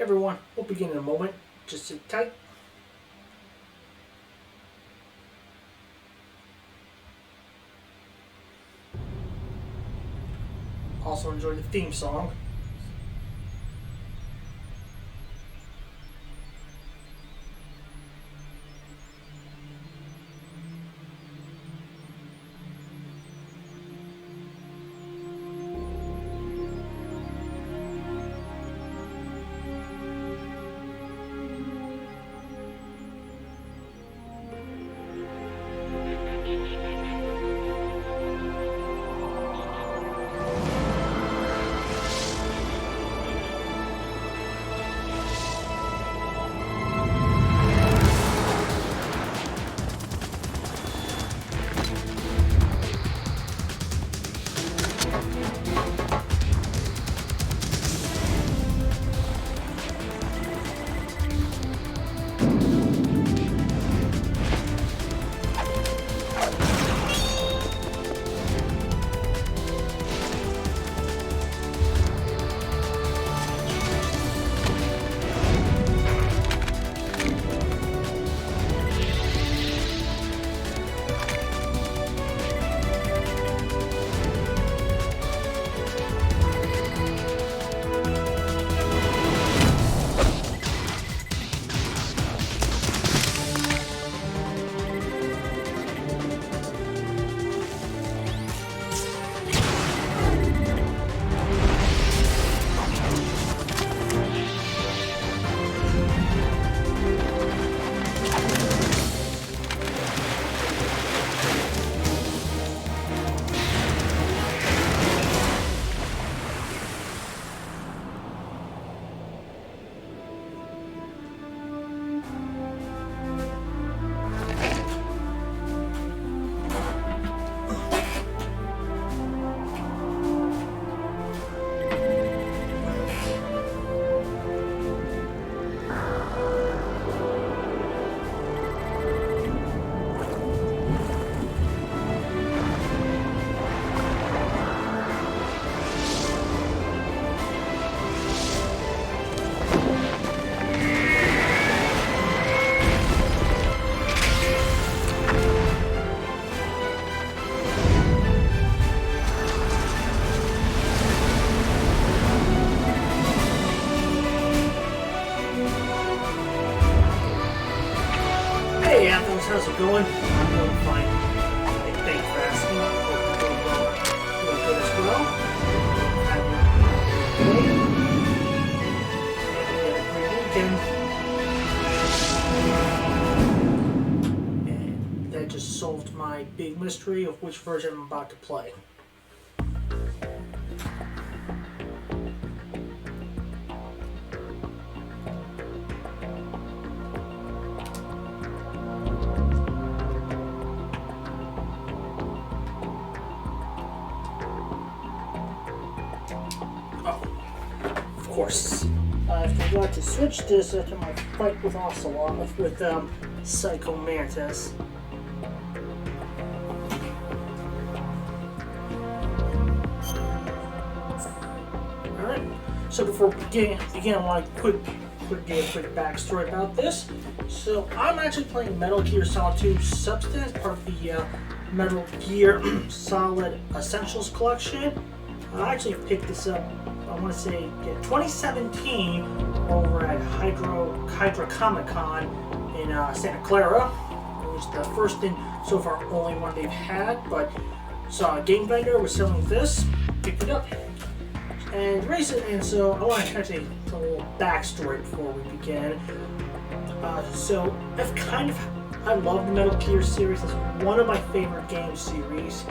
Everyone, we'll begin in a moment. Just sit tight. Also enjoy the theme song. Hey Athens, how's it going? I'm doing fine. Hey, thanks for asking. Hope you're doing good as well. Have a good day. And a great weekend. And that just solved my big mystery of which version I'm about to play. Of course. I forgot to switch this to my fight with Ocelot with Psycho Mantis. Alright, so before we begin, I want to give a quick backstory about this. So I'm actually playing Metal Gear Solid 2 Substance, part of the Metal Gear Solid Essentials collection. I actually picked this up, I want to say, 2017 over at Hydra Comic Con in Santa Clara. It was the first and so far only one they've had, but saw a Game Vendor was selling this, picked it up. And so I want to actually tell a little backstory before we begin. So I love the Metal Gear series. It's one of my favorite game series.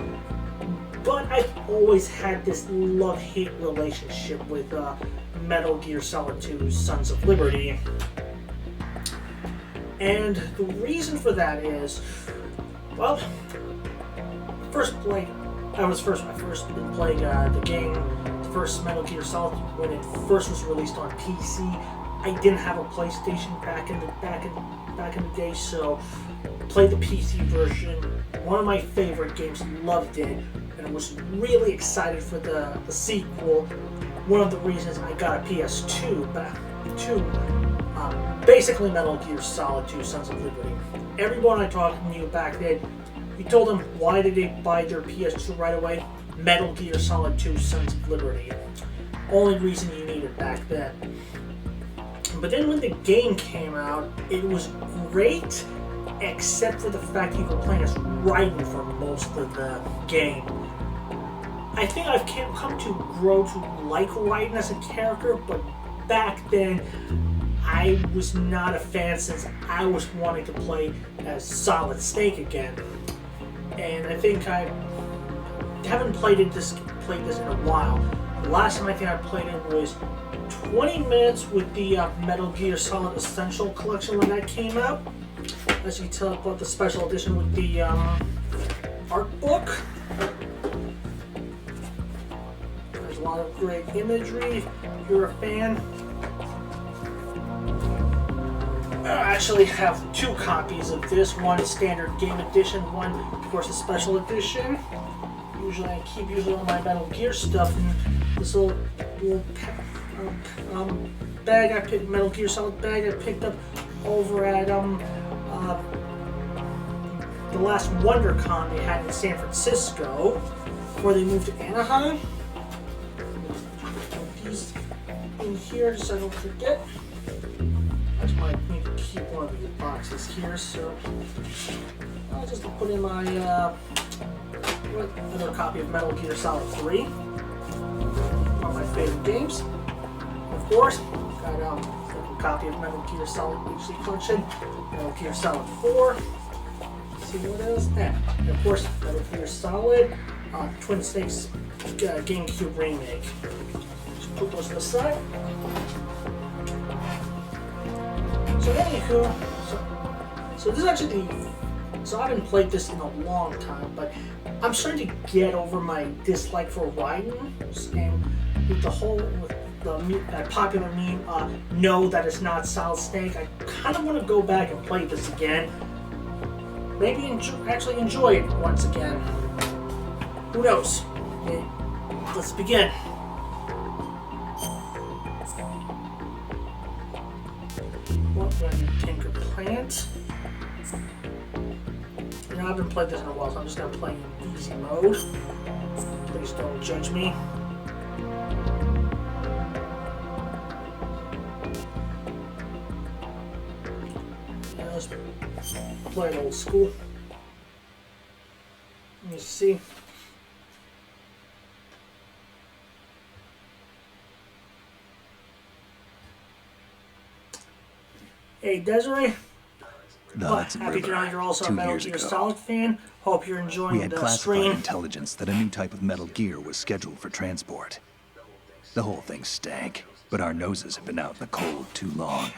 But I've always had this love-hate relationship with Metal Gear Solid 2 Sons of Liberty. And the reason for that is, well, I first been playing the game, the first Metal Gear Solid, when it first was released on PC. I didn't have a PlayStation back in the day, so played the PC version. One of my favorite games, loved it, and I was really excited for the sequel. One of the reasons I got a PS2 to basically Metal Gear Solid 2 Sons of Liberty. Everyone I talked to back then, you told them why did they buy their PS2 right away? Metal Gear Solid 2 Sons of Liberty. Only reason you needed back then. But then when the game came out, it was great, except for the fact you were playing as Raiden for most of the game. I think I've come to grow to like Raiden as a character, but back then I was not a fan since I was wanting to play as Solid Snake again. And I think I haven't played this in a while. The last time I think I played it was 20 minutes with the Metal Gear Solid Essential Collection when that came out. As you can tell, I bought the special edition with the art book. There's a lot of great imagery if you're a fan. I actually have 2 copies of this. One standard game edition, one of course the special edition. Usually I keep all my Metal Gear stuff in this little bag I picked, Metal Gear Solid bag I picked up over at the last WonderCon they had in San Francisco before they moved to Anaheim. Put these in here so I don't forget. I just might need to keep one of these boxes here, so I'll just put in my another copy of Metal Gear Solid 3. One of my favorite games. Of course, got a copy of Metal Gear Solid HD Collection, Metal Gear Solid 4. Let's see what else? And of course, Metal Gear Solid Twin Snakes GameCube remake. Just put those to the side. So anywho, so this is actually so I haven't played this in a long time, but I'm starting to get over my dislike for Raiden, and with the popular meme, no, that is not Solid Snake. I kind of want to go back and play this again. Maybe actually enjoy it once again. Who knows? Okay, let's begin. What do I need? Tinker Plant. You know, I haven't played this in a while, so I'm just gonna play in easy mode. Please don't judge me. Yeah, let's play it old school. Let me see. Hey, Desiree. Happy to know you're also a Metal Gear Solid fan. Hope you're enjoying the stream. We had classified intelligence that a new type of Metal Gear was scheduled for transport. The whole thing stank, but our noses have been out in the cold too long.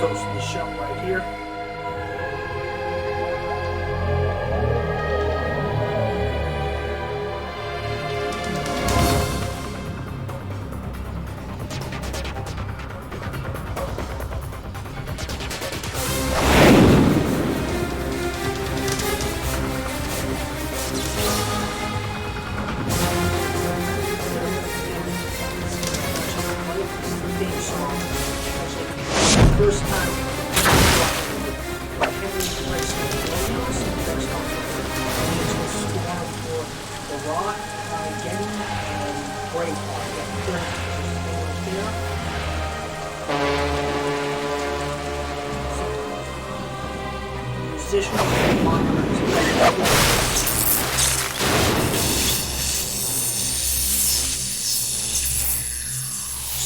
goes to the show right here. First time Henry Rice Williams, next on the score for The Rock, Armageddon, and Braveheart. Musician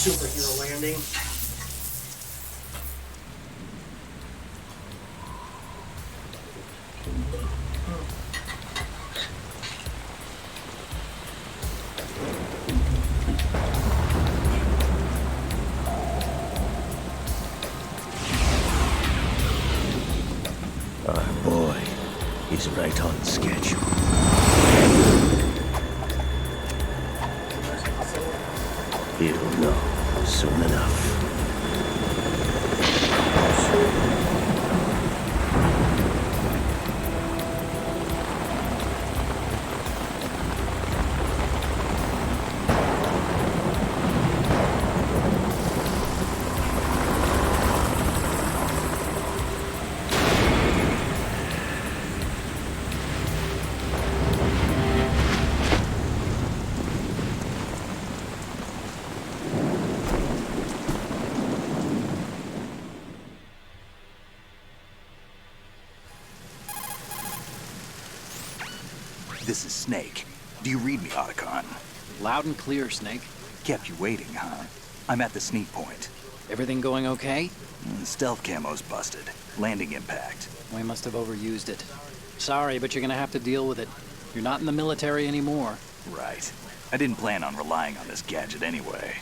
superhero landing. Our boy is right on schedule. He'll know soon enough. This is Snake. Do you read me, Otacon? Loud and clear, Snake. Kept you waiting, huh? I'm at the sneak point. Everything going okay? The stealth camo's busted. Landing impact. We must have overused it. Sorry, but you're gonna have to deal with it. You're not in the military anymore. Right. I didn't plan on relying on this gadget anyway.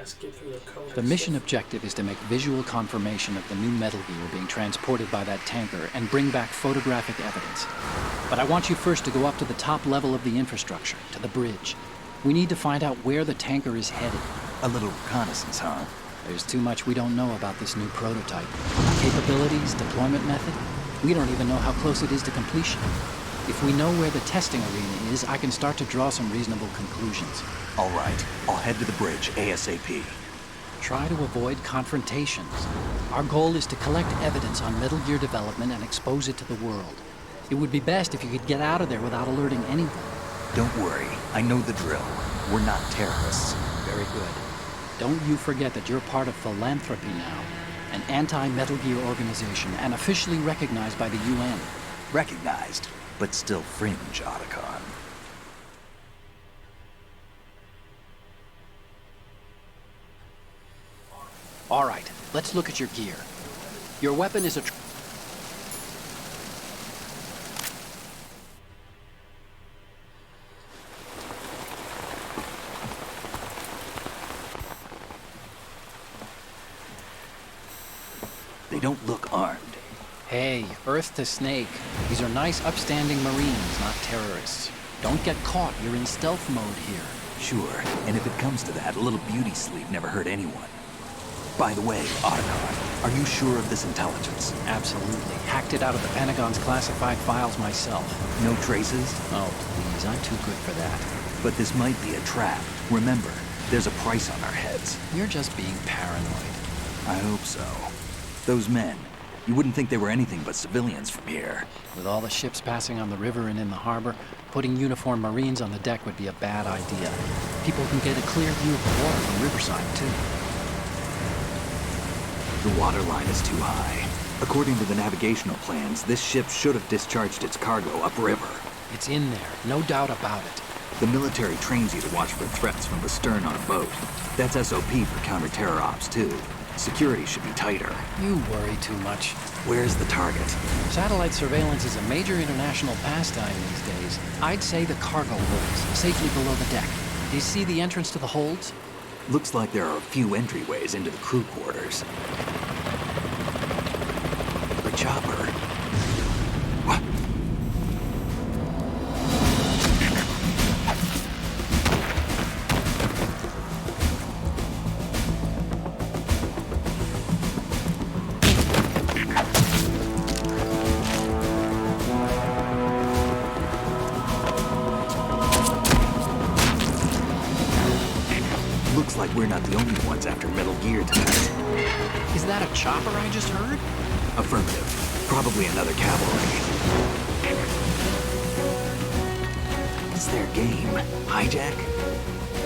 Skip through the code. The mission objective is to make visual confirmation of the new Metal Gear being transported by that tanker and bring back photographic evidence. But I want you first to go up to the top level of the infrastructure, to the bridge. We need to find out where the tanker is headed. A little reconnaissance, huh? There's too much we don't know about this new prototype. Capabilities, deployment method. We don't even know how close it is to completion. If we know where the testing arena is, I can start to draw some reasonable conclusions. All right. I'll head to the bridge ASAP. Try to avoid confrontations. Our goal is to collect evidence on Metal Gear development and expose it to the world. It would be best if you could get out of there without alerting anyone. Don't worry. I know the drill. We're not terrorists. Very good. Don't you forget that you're part of Philanthropy now, an anti-Metal Gear organization and officially recognized by the UN. Recognized, but still fringe, Otacon. All right, let's look at your gear. Your weapon is a... They don't look armed. Hey, Earth to Snake. These are nice, upstanding Marines, not terrorists. Don't get caught. You're in stealth mode here. Sure, and if it comes to that, a little beauty sleep never hurt anyone. By the way, Otacon, are you sure of this intelligence? Absolutely. Hacked it out of the Pentagon's classified files myself. No traces? Oh, please. I'm too good for that. But this might be a trap. Remember, there's a price on our heads. You're just being paranoid. I hope so. Those men, you wouldn't think they were anything but civilians from here. With all the ships passing on the river and in the harbor, putting uniformed Marines on the deck would be a bad idea. People can get a clear view of the water from Riverside, too. The water line is too high. According to the navigational plans, this ship should have discharged its cargo upriver. It's in there, no doubt about it. The military trains you to watch for threats from the stern on a boat. That's SOP for counter-terror ops, too. Security should be tighter. You worry too much. Where's the target? Satellite surveillance is a major international pastime these days. I'd say the cargo holds, safely below the deck. Do you see the entrance to the holds? Looks like there are a few entryways into the crew quarters. A chopper. What? Looks like we're not the only ones after Metal Gear tonight. Is that a chopper I just heard? Affirmative. Probably another cavalry. What's their game? Hijack?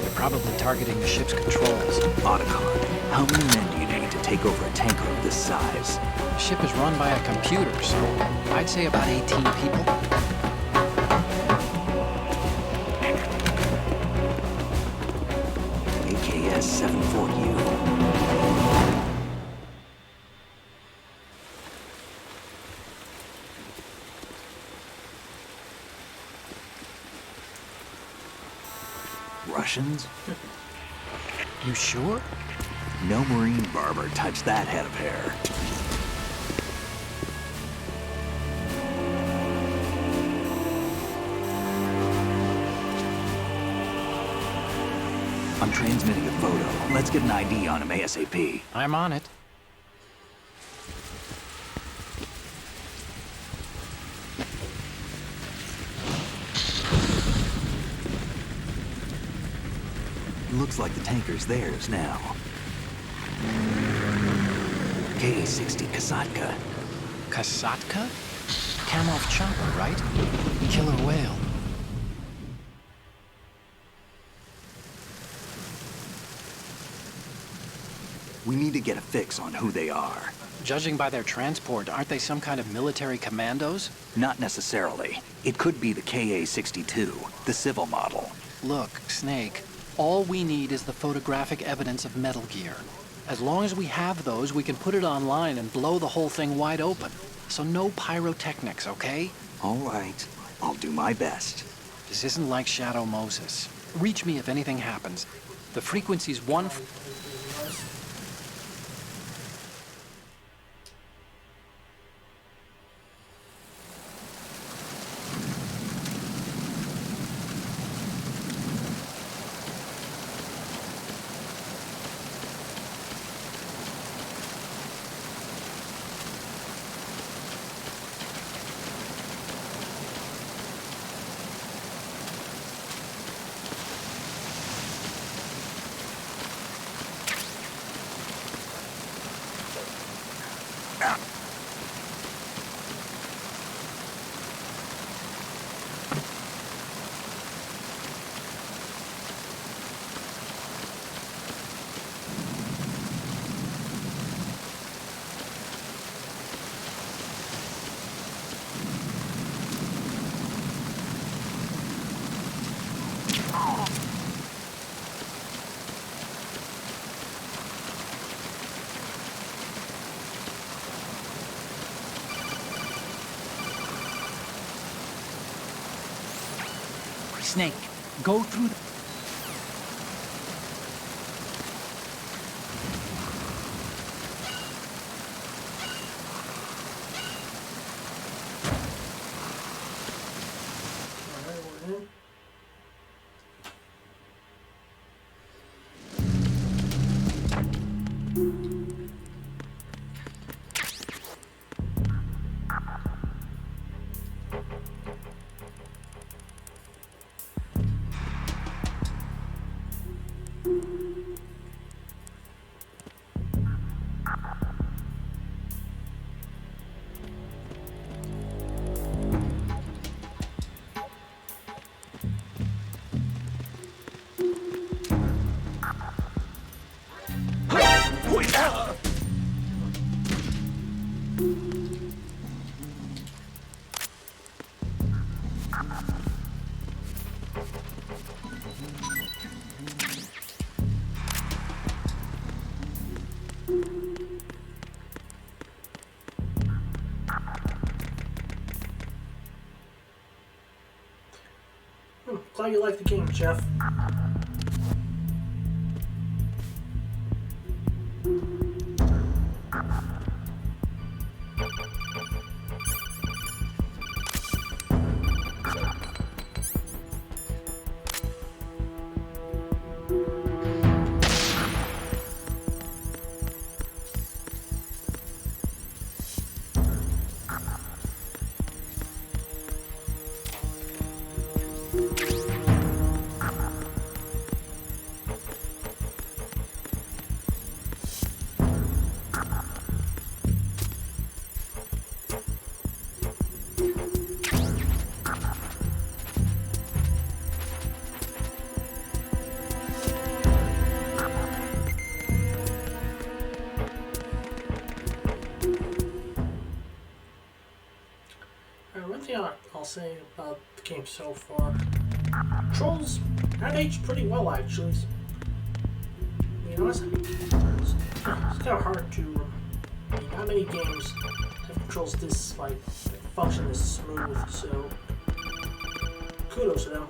They're probably targeting the ship's controls. Otacon, how many men do you need to take over a tanker of this size? The ship is run by a computer, so I'd say about 18 people. AKS-74U. Russians? You sure? No Marine barber touched that head of hair. I'm transmitting a photo. Let's get an ID on him ASAP. I'm on it. Looks like the tanker's theirs now. KA-60 Kasatka. Kasatka? Kamov chopper, right? Killer whale. We need to get a fix on who they are. Judging by their transport, aren't they some kind of military commandos? Not necessarily. It could be the KA-62, the civil model. Look, Snake, all we need is the photographic evidence of Metal Gear. As long as we have those, we can put it online and blow the whole thing wide open. So no pyrotechnics, okay? All right. I'll do my best. This isn't like Shadow Moses. Reach me if anything happens. The frequency's one... Snake, go through the... Alright, we're in. Glad you like the game, Jeff. say about the game so far. Trolls have aged pretty well, actually. I mean, honestly, it's kind of hard to. I mean, not many games have controls this like function this smooth. So kudos to them.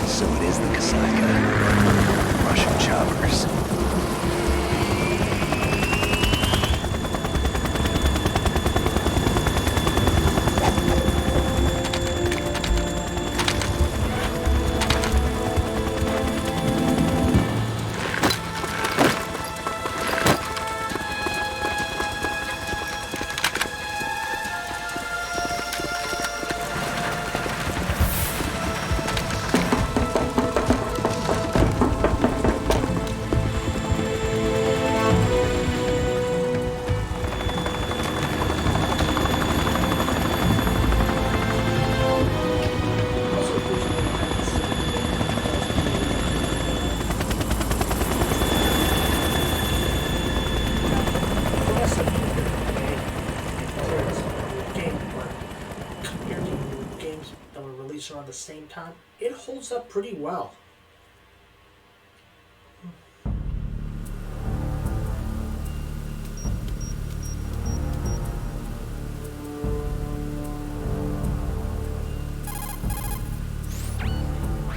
So it is the Kasaka. Russian choppers. Around the same time, it holds up pretty well.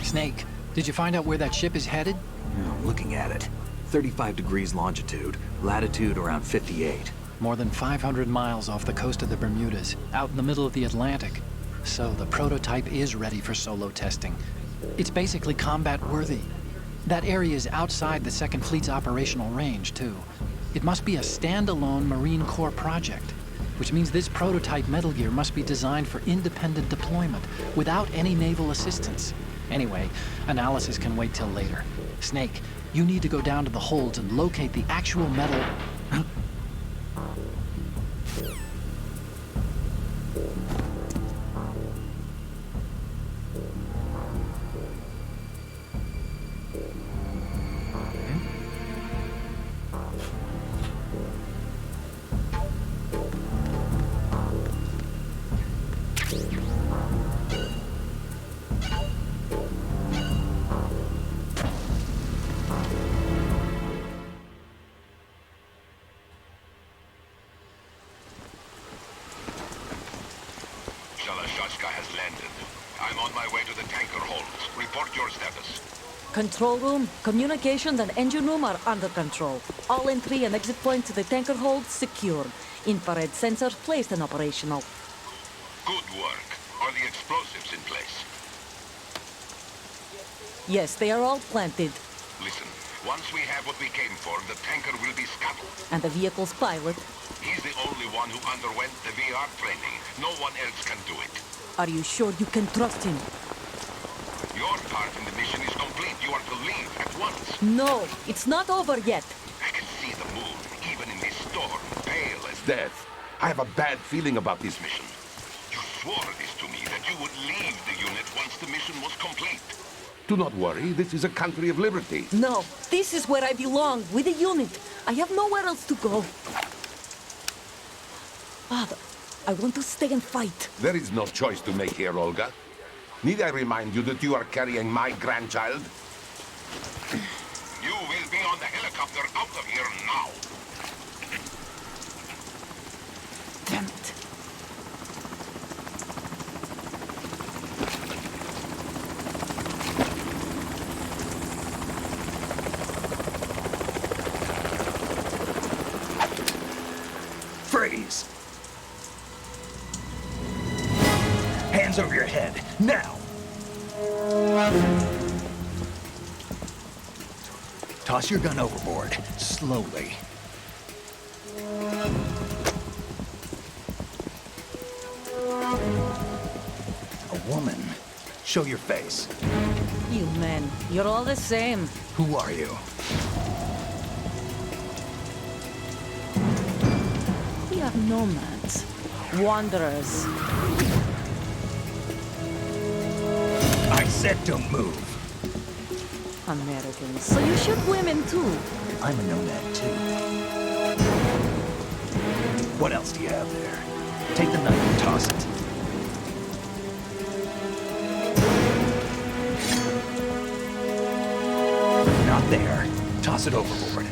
Snake, did you find out where that ship is headed? I'm looking at it. 35 degrees longitude, latitude around 58. More than 500 miles off the coast of the Bermudas, out in the middle of the Atlantic. So the prototype is ready for solo testing. It's basically combat-worthy. That area is outside the Second Fleet's operational range, too. It must be a standalone Marine Corps project, which means this prototype Metal Gear must be designed for independent deployment, without any naval assistance. Anyway, analysis can wait till later. Snake, you need to go down to the holds and locate the actual metal... Shalashashka has landed. I'm on my way to the tanker holds. Report your status. Control room, communications, and engine room are under control. All entry and exit points to the tanker hold secured. Infrared sensors placed and operational. Good work. Are the explosives in place? Yes, they are all planted. Listen, once we have what we came for, the tanker will be scuttled. And the vehicle's pilot. He's the only one who underwent the VR training. No one else can do it. Are you sure you can trust him? Your part in the mission is complete. You are to leave at once. No, it's not over yet. I can see the moon, even in this storm, pale as death. I have a bad feeling about this mission. You swore this to me, that you would leave the unit once the mission was complete. Do not worry, this is a country of liberty. No, this is where I belong, with the unit. I have nowhere else to go. Father, I want to stay and fight. There is no choice to make here, Olga. Need I remind you that you are carrying my grandchild? You will be on the helicopter out of here now. Damn it. Freeze! Hands over your head, now! Toss your gun overboard, slowly. A woman. Show your face. You men, you're all the same. Who are you? We are nomads. Wanderers. I said don't move. Americans. So you shoot women too. I'm a nomad too. What else do you have there? Take the knife and toss it. Not there. Toss it overboard.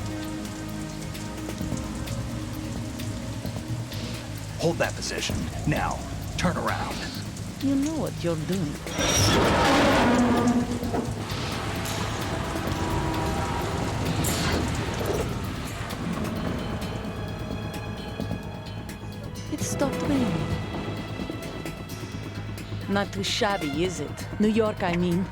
Hold that position. Now, turn around. You know what you're doing. It stopped raining. Not too shabby, is it? New York, I mean.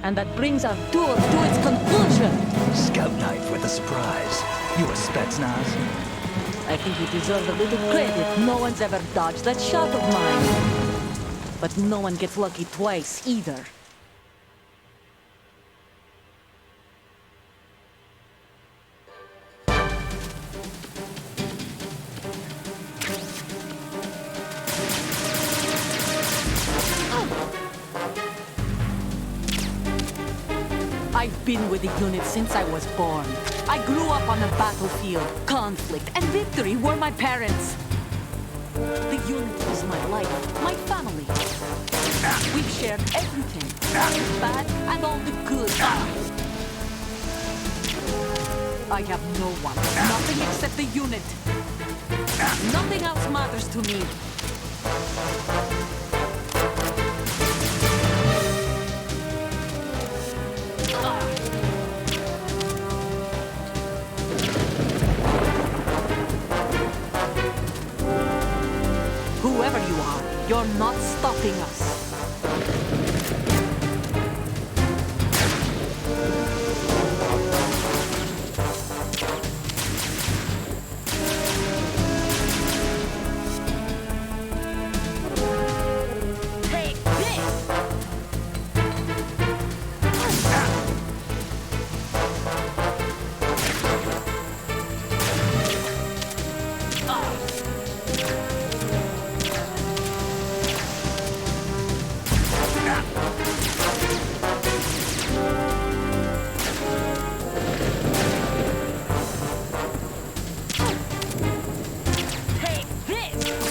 And that brings our tour to its conclusion. Scout knife with a surprise. You a Spetsnaz? I think you deserve a little credit. No one's ever dodged that shot of mine. But no one gets lucky twice, either. I've been with the unit since I was born. I grew up on the battlefield. Conflict and victory were my parents. The unit is my life, my family. We've shared everything, the bad and all the good. I have no one, nothing except the unit. Nothing else matters to me. Whoever you are, you're not stopping us. Take this! Take this!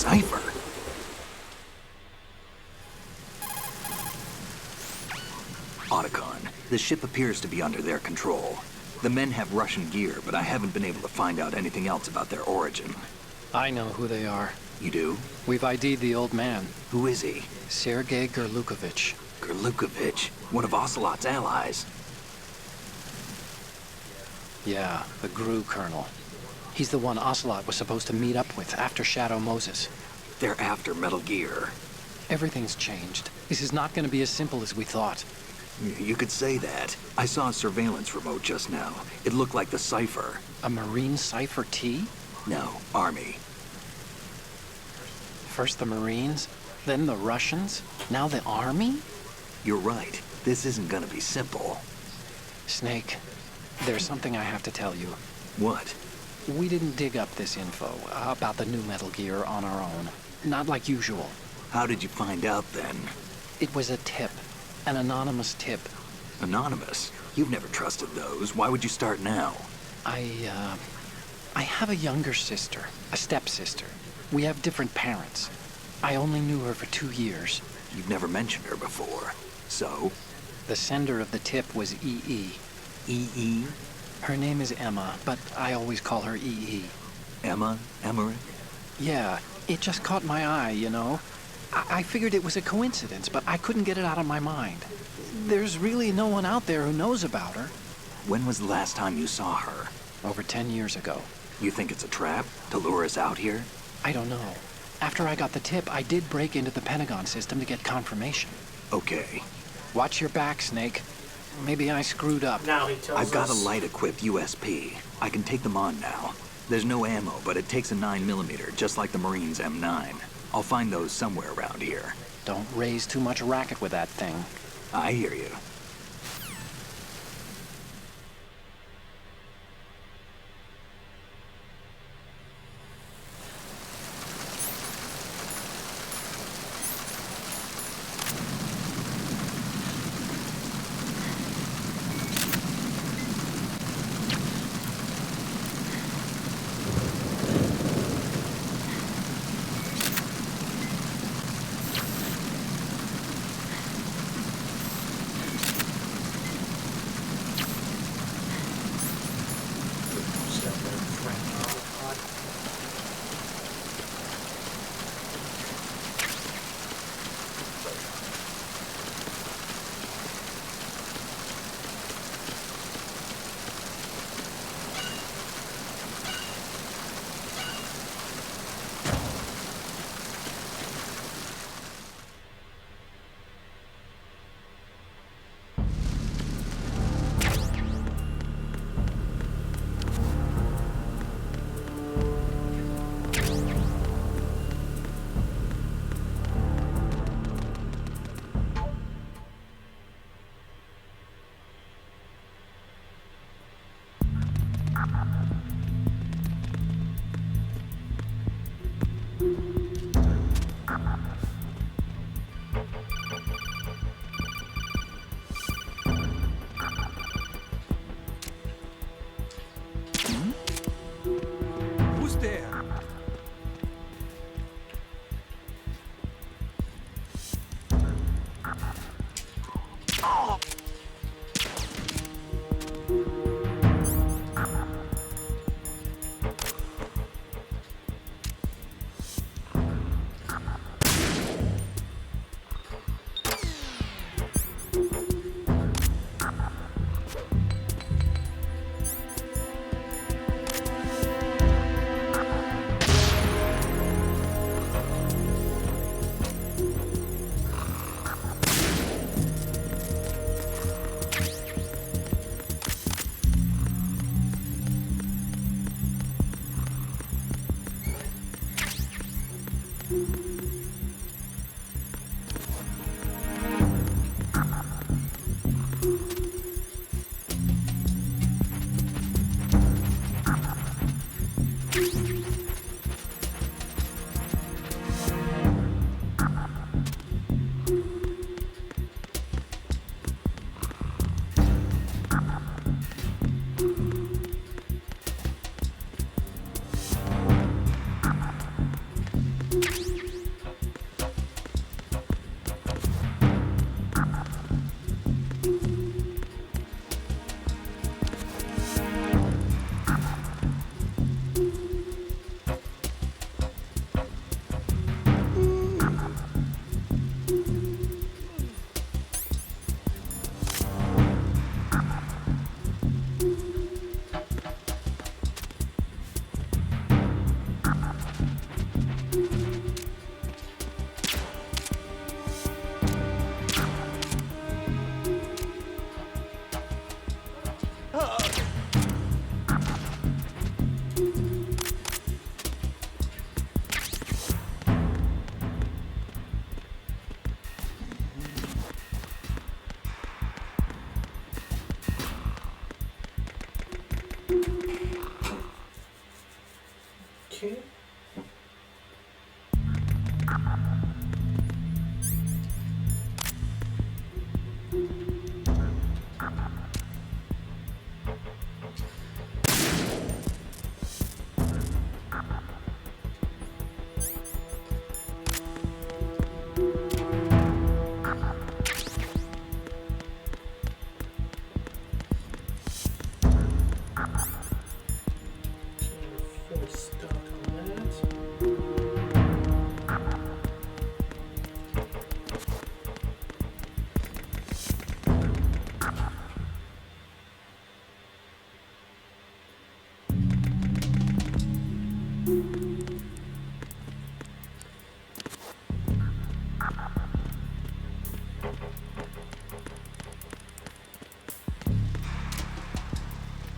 cipher. Otacon, the ship appears to be under their control. The men have Russian gear, but I haven't been able to find out anything else about their origin. I know who they are. You do? We've ID'd the old man, Who is he? Sergei Gerlukovich. Gerlukovich, one of Ocelot's allies. Yeah, the GRU colonel. He's the one Ocelot was supposed to meet up with after Shadow Moses. They're after Metal Gear. Everything's changed. This is not going to be as simple as we thought. You could say that. I saw a surveillance remote just now. It looked like the cipher. A Marine Cipher T? No, Army. First the Marines, then the Russians, now the Army? You're right. This isn't gonna be simple. Snake, there's something I have to tell you. What? We didn't dig up this info about the new Metal Gear on our own. Not like usual. How did you find out then? It was a tip. An anonymous tip. Anonymous? You've never trusted those. Why would you start now? I have a younger sister, a stepsister. We have different parents. I only knew her for 2 years. You've never mentioned her before. So? The sender of the tip was EE. EE? Her name is Emma, but I always call her EE. Emma? Emmerich? Yeah, it just caught my eye, you know? I figured it was a coincidence, but I couldn't get it out of my mind. There's really no one out there who knows about her. When was the last time you saw her? Over 10 years ago. You think it's a trap to lure us out here? I don't know. After I got the tip, I did break into the Pentagon system to get confirmation. Okay. Watch your back, Snake. Maybe I screwed up. Now he tells I've got a us. light-equipped USP. I can take them on now. There's no ammo, but it takes a 9mm, just like the Marines' M9. I'll find those somewhere around here. Don't raise too much racket with that thing. I hear you.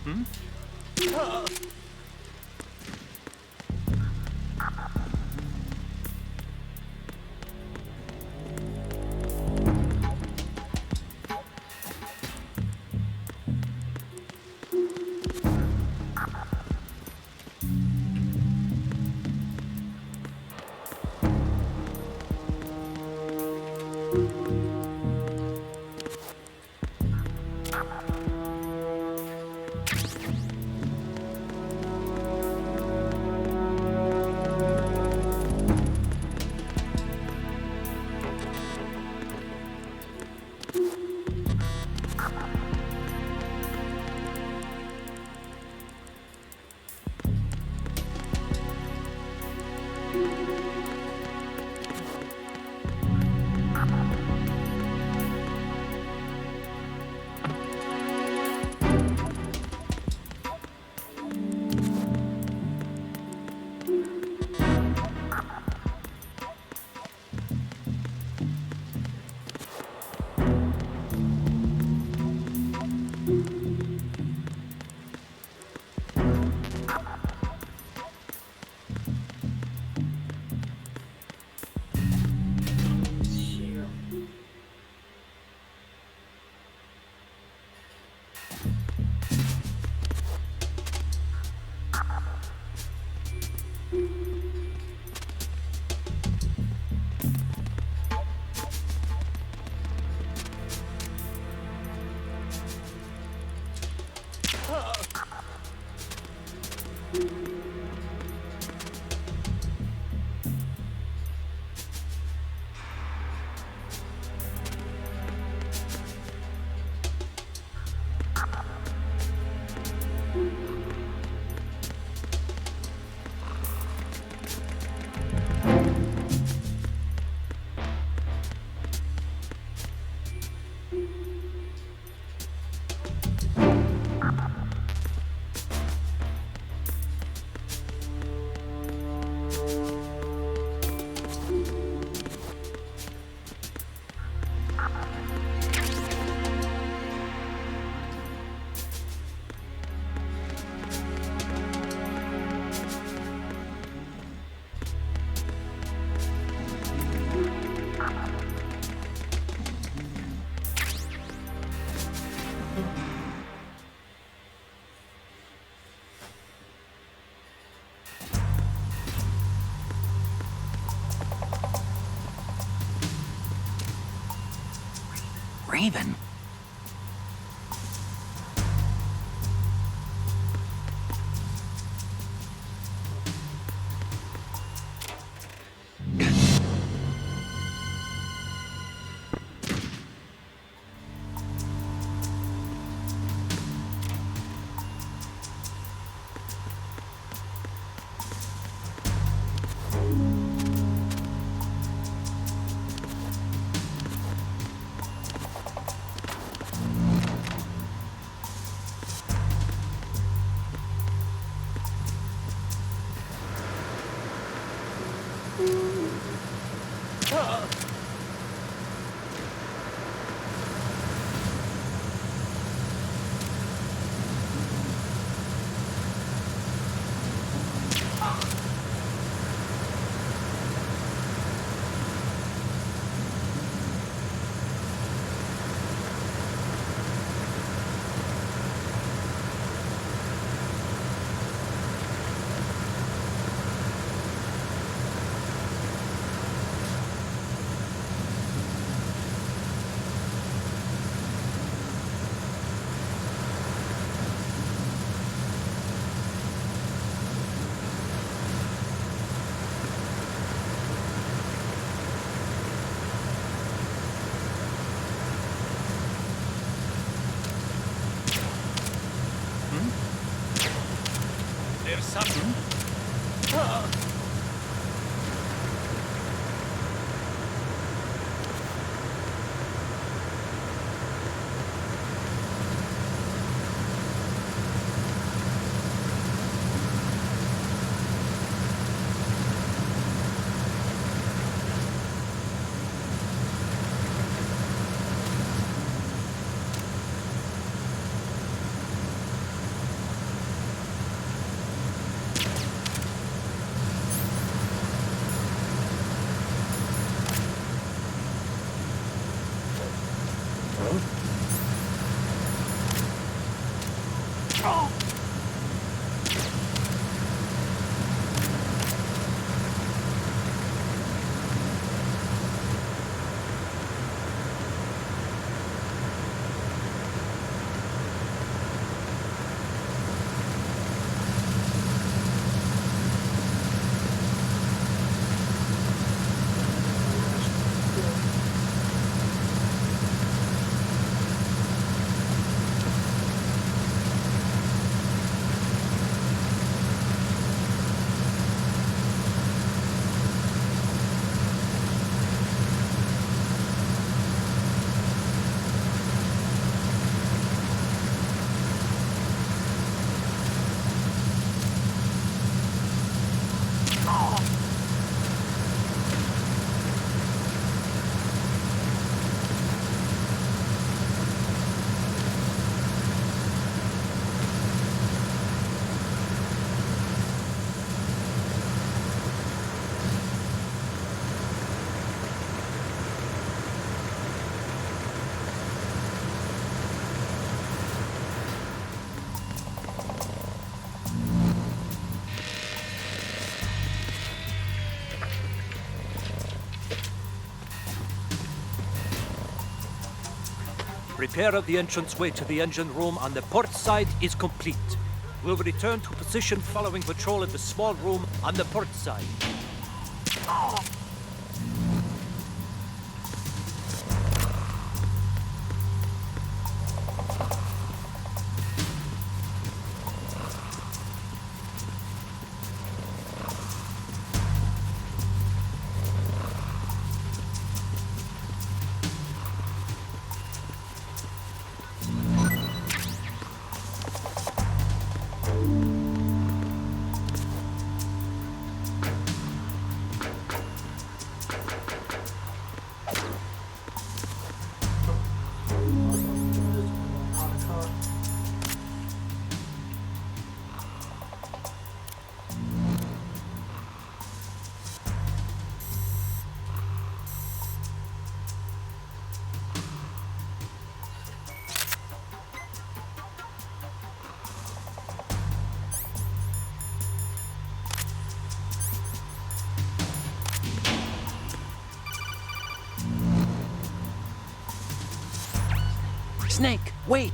Here. Raven? There's something. Repair of the entranceway to the engine room on the port side is complete. We'll return to position following patrol at the small room on the port side. Snake, wait!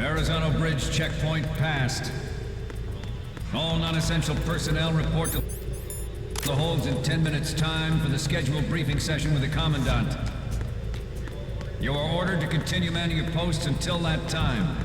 Verrazano Bridge checkpoint passed. All non-essential personnel report to the holds in 10 minutes' time for the scheduled briefing session with the Commandant. You are ordered to continue manning your posts until that time.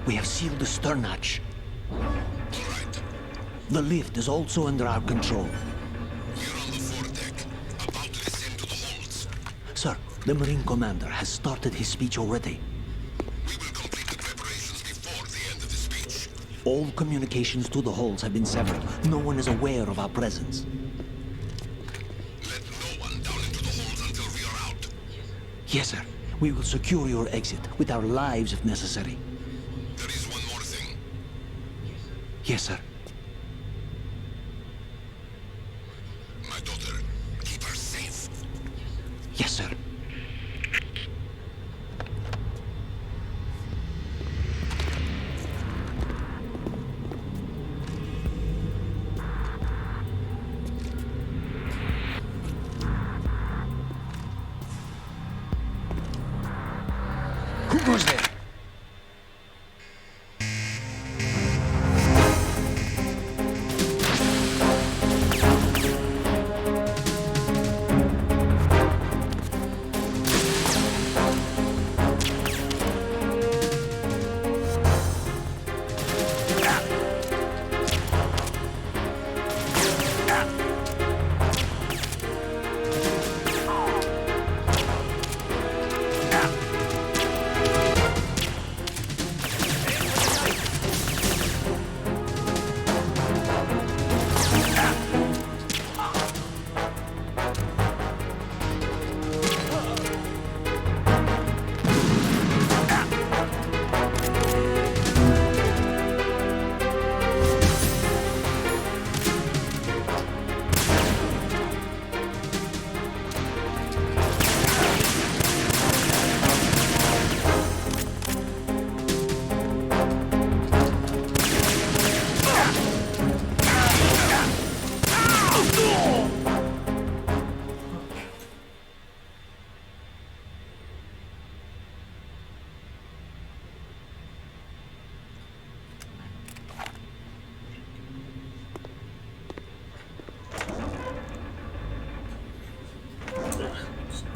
We have sealed the stern hatch. The lift is also under our control. We're on the foredeck, about to descend to the holds. Sir, the Marine Commander has started his speech already. We will complete the preparations before the end of the speech. All communications to the holds have been severed. No one is aware of our presence. Let no one down into the holds until we are out. Yes, sir. We will secure your exit with our lives if necessary. There is one more thing. Yes, sir. My daughter, keep her safe. Yes, sir. Who goes there?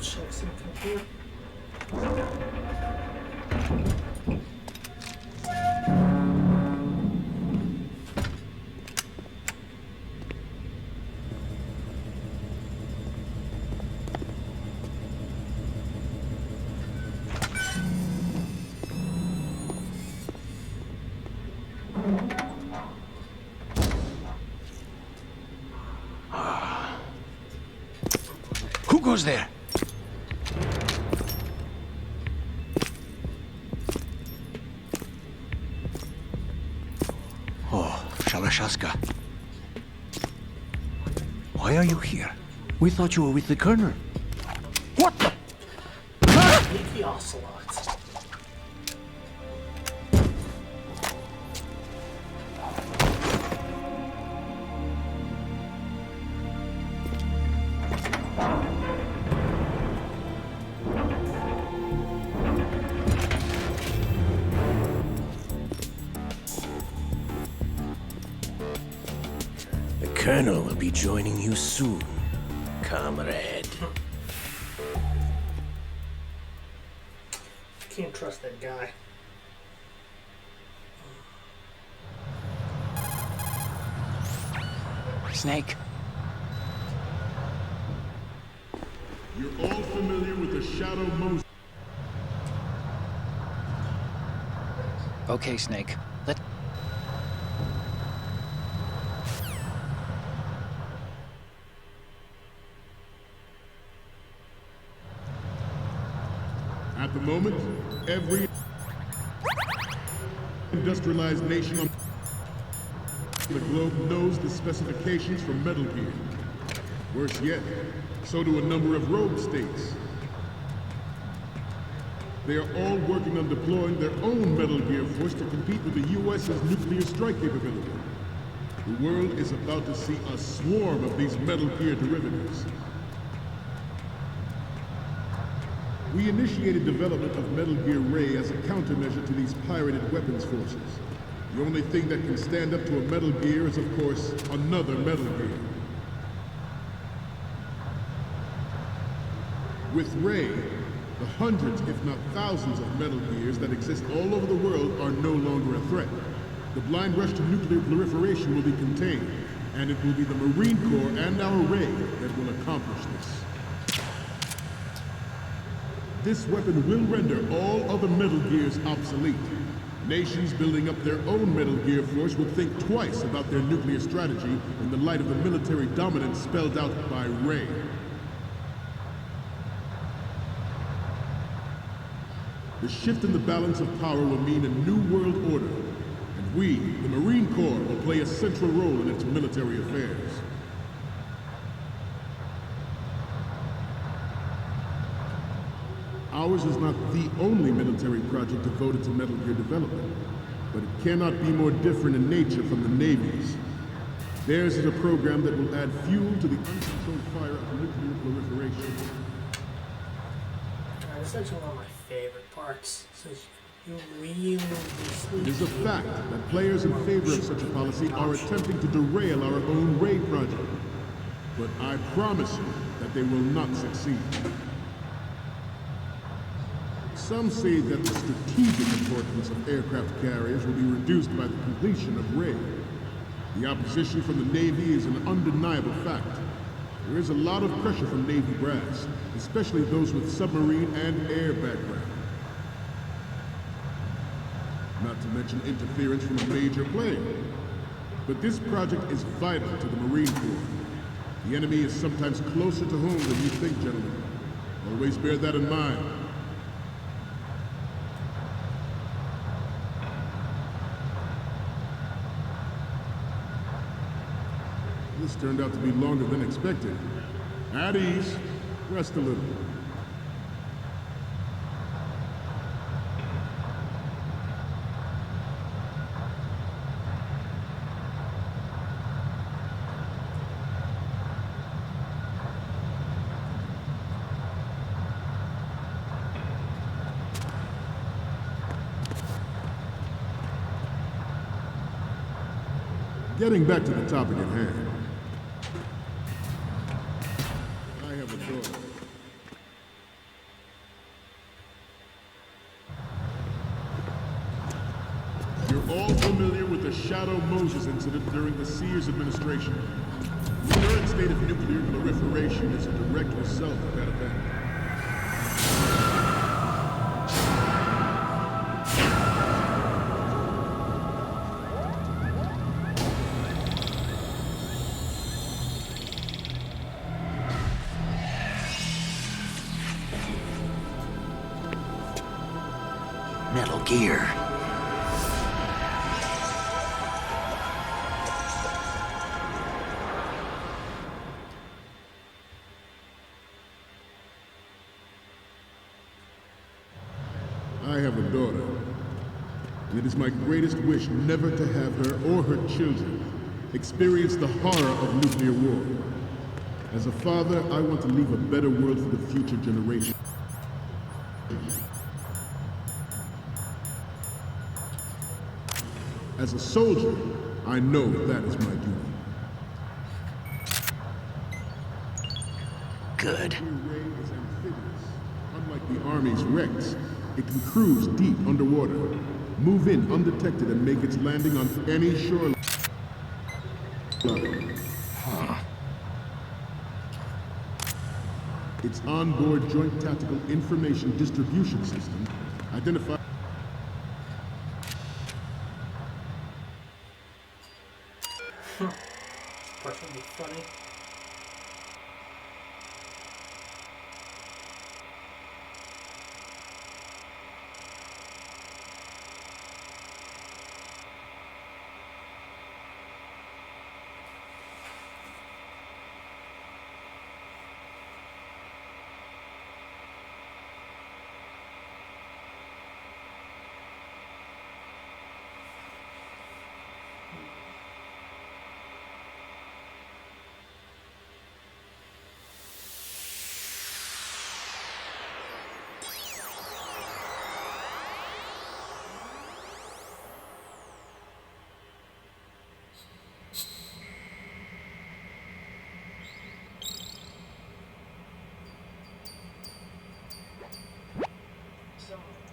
Check something here. Who goes there? Oh, Shalashaska. Why are you here? We thought you were with the Colonel. What the? Sneaky ocelots. The Colonel will be joining you soon, comrade. Can't trust that guy. Snake, You're all familiar with the Shadow Moses. okay, Snake. Let... At the moment, every industrialized nation on the globe knows the specifications for Metal Gear. Worse yet, so do a number of rogue states. They are all working on deploying their own Metal Gear force to compete with the U.S.'s nuclear strike capability. The world is about to see a swarm of these Metal Gear derivatives. We initiated development of Metal Gear Ray as a countermeasure to these pirated weapons forces. The only thing that can stand up to a Metal Gear is, of course, another Metal Gear. With Ray, The hundreds, if not thousands, of Metal Gears that exist all over the world are no longer a threat. The blind rush to nuclear proliferation will be contained, and it will be the Marine Corps and our Ray that will accomplish this. This weapon will render all other Metal Gears obsolete. Nations building up their own Metal Gear force will think twice about their nuclear strategy in the light of the military dominance spelled out by Ray. The shift in the balance of power will mean a new world order, and we, the Marine Corps, will play a central role in its military affairs. Ours is not the only military project devoted to Metal Gear development, but it cannot be more different in nature from the Navy's. Theirs is a program that will add fuel to the uncontrolled fire of nuclear proliferation. This is actually one of my favorite parts. Since you really It is a fact that players in favor of such a policy are attempting to derail our own Ray project. But I promise you that they will not succeed. Some say that the strategic importance of aircraft carriers will be reduced by the completion of Ray. The opposition from the Navy is an undeniable fact. There is a lot of pressure from Navy brass, especially those with submarine and air background. Not to mention interference from a major player. But this project is vital to the Marine Corps. The enemy is sometimes closer to home than you think, gentlemen. Always bear that in mind. This turned out to be longer than expected. At ease. Rest a little. Getting back to the topic at hand. I have a daughter. You're all familiar with the Shadow Moses incident during the Sears administration. The current state of nuclear proliferation is a direct result of that event. Metal Gear. I have a daughter, and it is my greatest wish never to have her or her children experience the horror of nuclear war. As a father, I want to leave a better world for the future generation. As a soldier, I know that is my duty. Good. Ray is amphibious. Unlike the Army's Rex, it can cruise deep underwater, move in undetected, and make its landing on any shoreline. Its onboard Joint Tactical Information Distribution System identifies. Part's gonna be funny.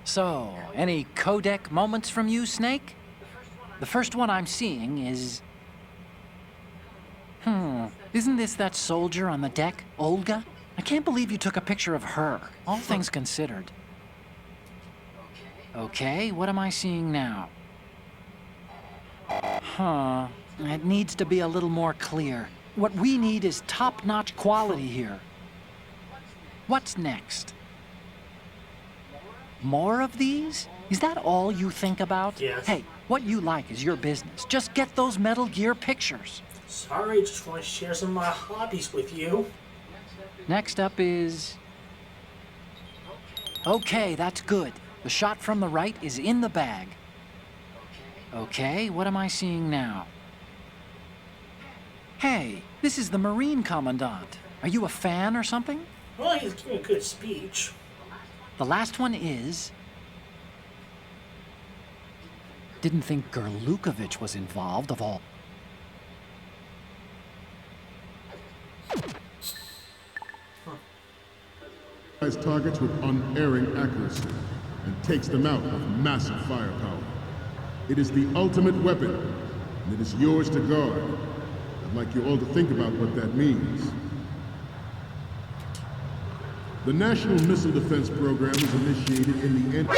So, any codec moments from you, Snake? The first one I'm seeing is... Isn't this that soldier on the deck, Olga? I can't believe you took a picture of her, all things considered. Okay, what am I seeing now? It needs to be a little more clear. What we need is top-notch quality here. What's next? More of these? Is that all you think about? Yes. Hey, what you like is your business. Just get those Metal Gear pictures. Sorry, just want to share some of my hobbies with you. Next up is... Okay, that's good. The shot from the right is in the bag. Okay, what am I seeing now? Hey, this is the Marine Commandant. Are you a fan or something? Well, he's giving a good speech. The last one is... Didn't think Gerlukovich was involved, of all... Targets with unerring accuracy and takes them out with massive firepower. It is the ultimate weapon, and it is yours to guard. I'd like you all to think about what that means. The National Missile Defense Program was initiated in the end...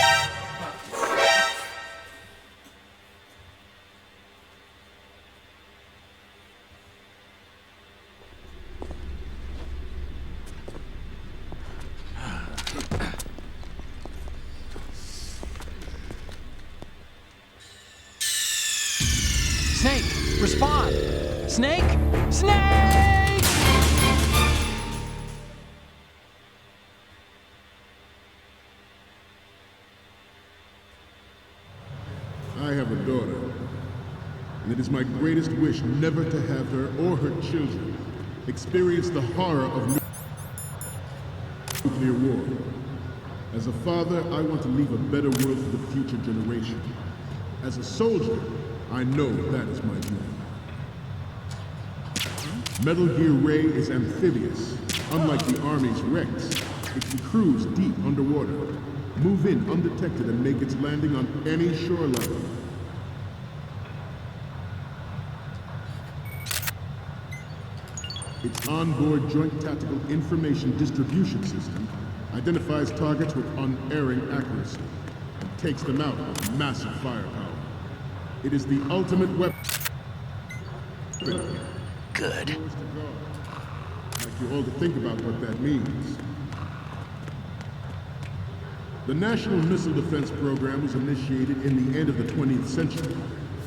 Snake, respond! Snake! Snake! I have a daughter, and it is my greatest wish never to have her or her children experience the horror of nuclear war. As a father, I want to leave a better world for the future generation. As a soldier, I know that is my duty. Metal Gear Ray is amphibious. Unlike the Army's Rex, it can cruise deep underwater, move in undetected and make its landing on any shoreline. Its onboard Joint Tactical Information Distribution System identifies targets with unerring accuracy and takes them out with massive firepower. It is the ultimate weapon. Good. I'd like you all to think about what that means. The National Missile Defense Program was initiated in the end of the 20th century,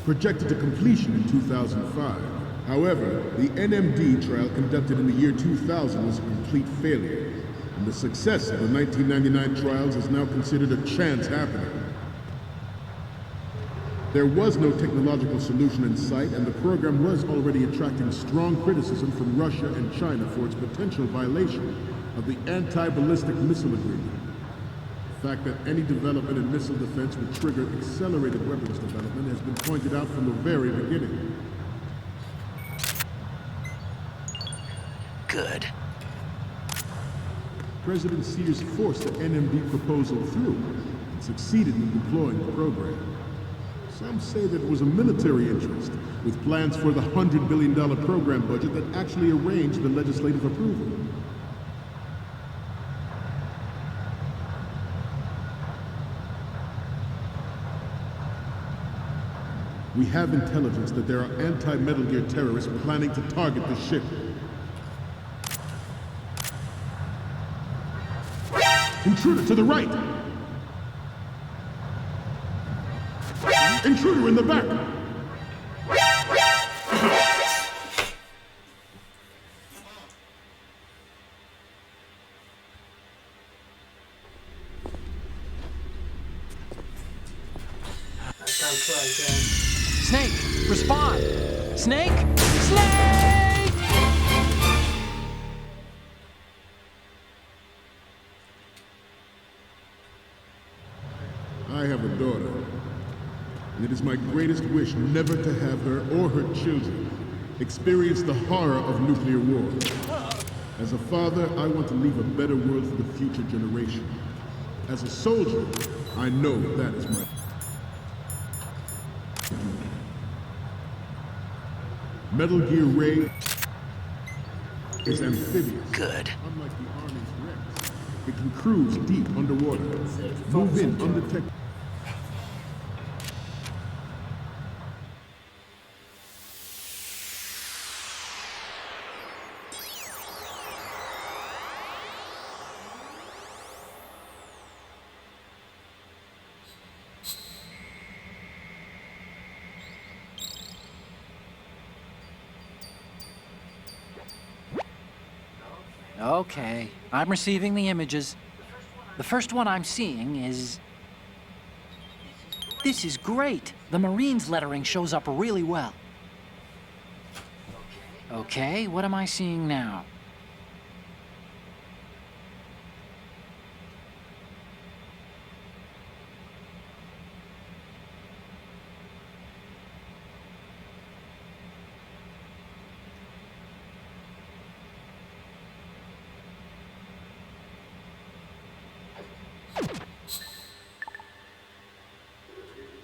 projected to completion in 2005. However, the NMD trial conducted in the year 2000 was a complete failure, and the success of the 1999 trials is now considered a chance happening. There was no technological solution in sight, and the program was already attracting strong criticism from Russia and China for its potential violation of the Anti-Ballistic Missile Agreement. The fact that any development in missile defense would trigger accelerated weapons development has been pointed out from the very beginning. Good. President Sears forced the NMD proposal through and succeeded in deploying the program. Some say that it was a military interest, with plans for the $100 billion program budget that actually arranged the legislative approval. We have intelligence that there are anti-Metal Gear terrorists planning to target the ship. Intruder to the right! Intruder in the back! Snake, respond! Snake! Snake! I have a daughter, and it is my greatest wish never to have her or her children experience the horror of nuclear war. As a father, I want to leave a better world for the future generation. As a soldier, I know that is my... Metal Gear Ray is amphibious. Good. Unlike the Army's Rex, it can cruise deep underwater, move in undetected. Okay, I'm receiving the images. The first one I'm seeing is... This is great. The Marines lettering shows up really well. Okay, what am I seeing now?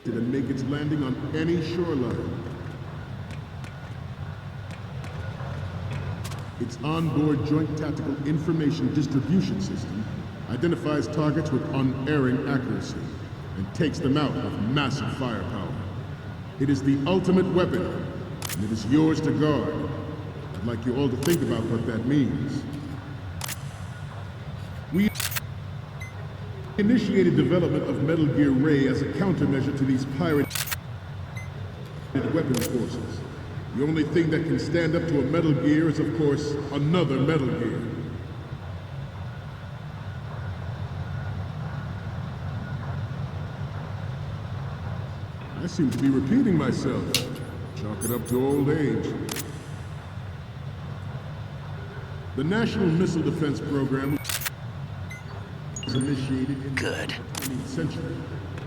And make its landing on any shoreline. Its onboard Joint Tactical Information Distribution System identifies targets with unerring accuracy and takes them out with massive firepower. It is the ultimate weapon, and it is yours to guard. I'd like you all to think about what that means. We initiated development of Metal Gear Ray as a countermeasure to these pirate weapons forces. The only thing that can stand up to a Metal Gear is, of course, another Metal Gear. I seem to be repeating myself. Chalk it up to old age. The National Missile Defense Program was initiated in the 20th century,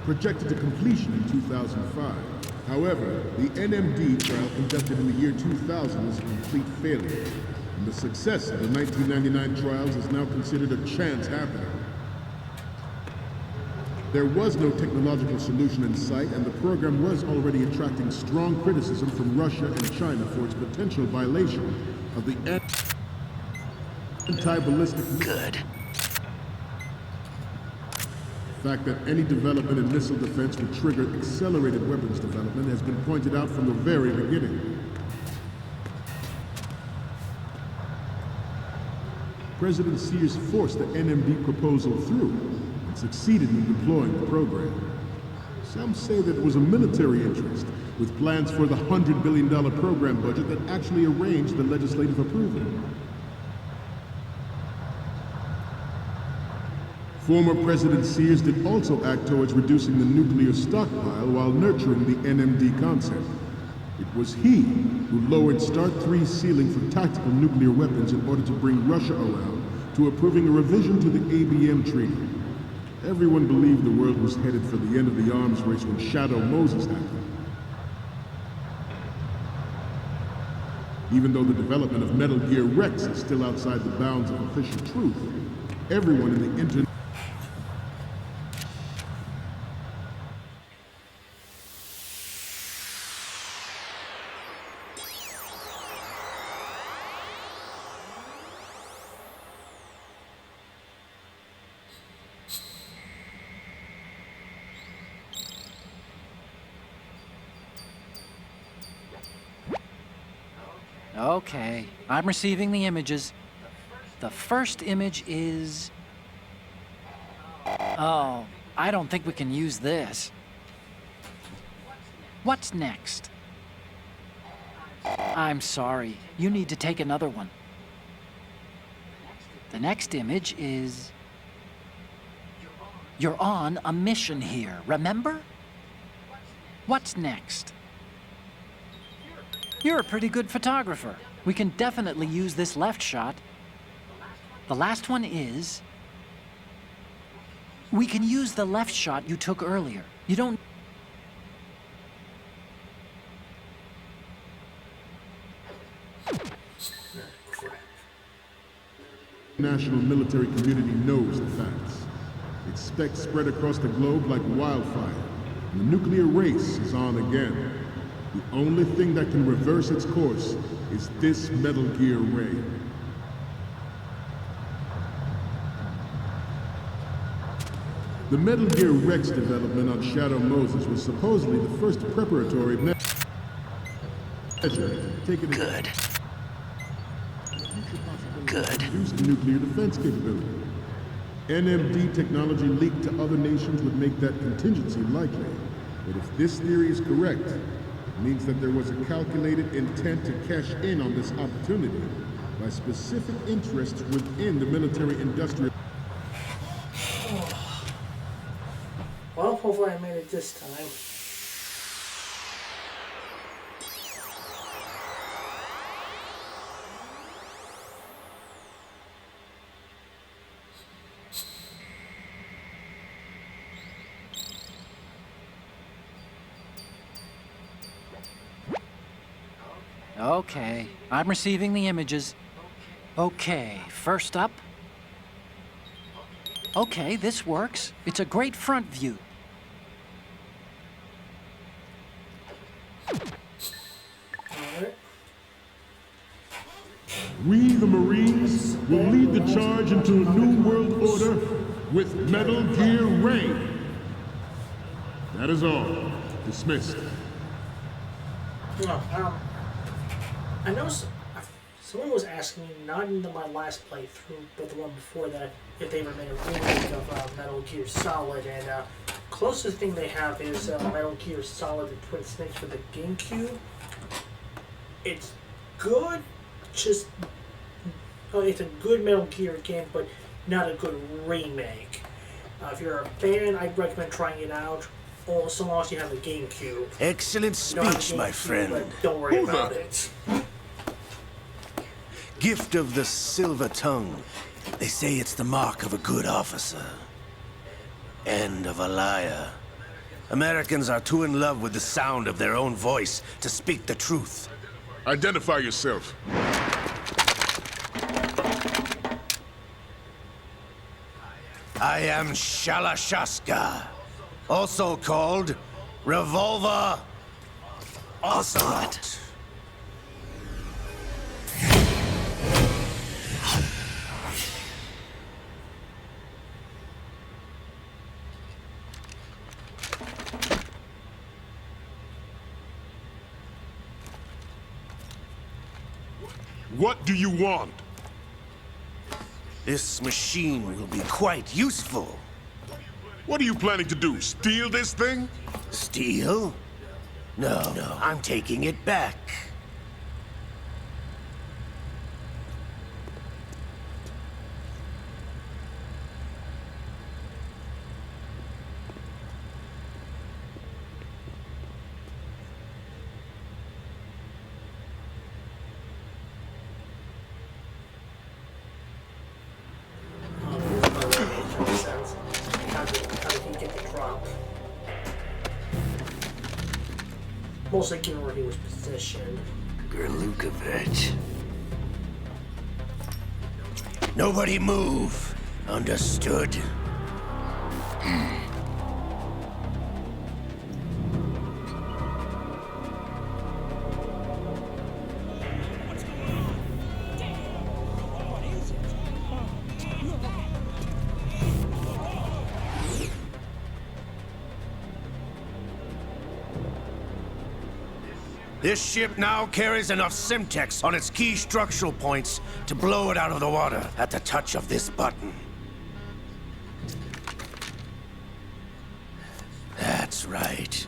projected to completion in 2005. However, the NMD trial conducted in the year 2000 was a complete failure, and the success of the 1999 trials is now considered a chance happening. There was no technological solution in sight, and the program was already attracting strong criticism from Russia and China for its potential violation of the anti-ballistic missile. The fact that any development in missile defense would trigger accelerated weapons development has been pointed out from the very beginning. President Sears forced the NMD proposal through and succeeded in deploying the program. Some say that it was a military interest, with plans for the $100 billion program budget that actually arranged the legislative approval. Former President Sears did also act towards reducing the nuclear stockpile while nurturing the NMD concept. It was he who lowered START 3's ceiling for tactical nuclear weapons in order to bring Russia around to approving a revision to the ABM Treaty. Everyone believed the world was headed for the end of the arms race when Shadow Moses happened. Even though the development of Metal Gear Rex is still outside the bounds of official truth, everyone in the internet Okay, I'm receiving the images. The first image is... Oh, I don't think we can use this. What's next? I'm sorry, you need to take another one. The next image is... You're on a mission here, remember? What's next? You're a pretty good photographer. We can definitely use this left shot. The last one is... We can use the left shot you took earlier. You don't... The national military community knows the facts. Expect spread across the globe like wildfire. And the nuclear race is on again. The only thing that can reverse its course is this Metal Gear ray. The Metal Gear Rex development on Shadow Moses was supposedly the first preparatory measure taken Good. Good. Reduce the nuclear defense capability. NMD technology leaked to other nations would make that contingency likely. But if this theory is correct, it means that there was a calculated intent to cash in on this opportunity by specific interests within the military-industrial... Well, hopefully I made it this time. Okay, I'm receiving the images. Okay, first up. Okay, this works. It's a great front view. Alright. We, the Marines, will lead the charge into a new world order with Metal Gear Ray. That is all. Dismissed. No, I know someone was asking me, not in my last playthrough, but the one before that, if they ever made a remake of Metal Gear Solid, and closest thing they have is Metal Gear Solid and Twin Snakes for the GameCube. It's good, it's a good Metal Gear game, but not a good remake. If you're a fan, I'd recommend trying it out. Or so long as you have a GameCube. Excellent speech, my friend. But don't worry about it. Gift of the silver tongue. They say it's the mark of a good officer. And of a liar. Americans are too in love with the sound of their own voice to speak the truth. Identify yourself. I am Shalashaska, also called Revolver Ocelot. What do you want? This machine will be quite useful. What are you planning to do? Steal this thing? Steal? No, I'm taking it back. Mostly given where he was positioned. Gerlukovich. Nobody move. Understood? This ship now carries enough Simtex on its key structural points to blow it out of the water at the touch of this button. That's right.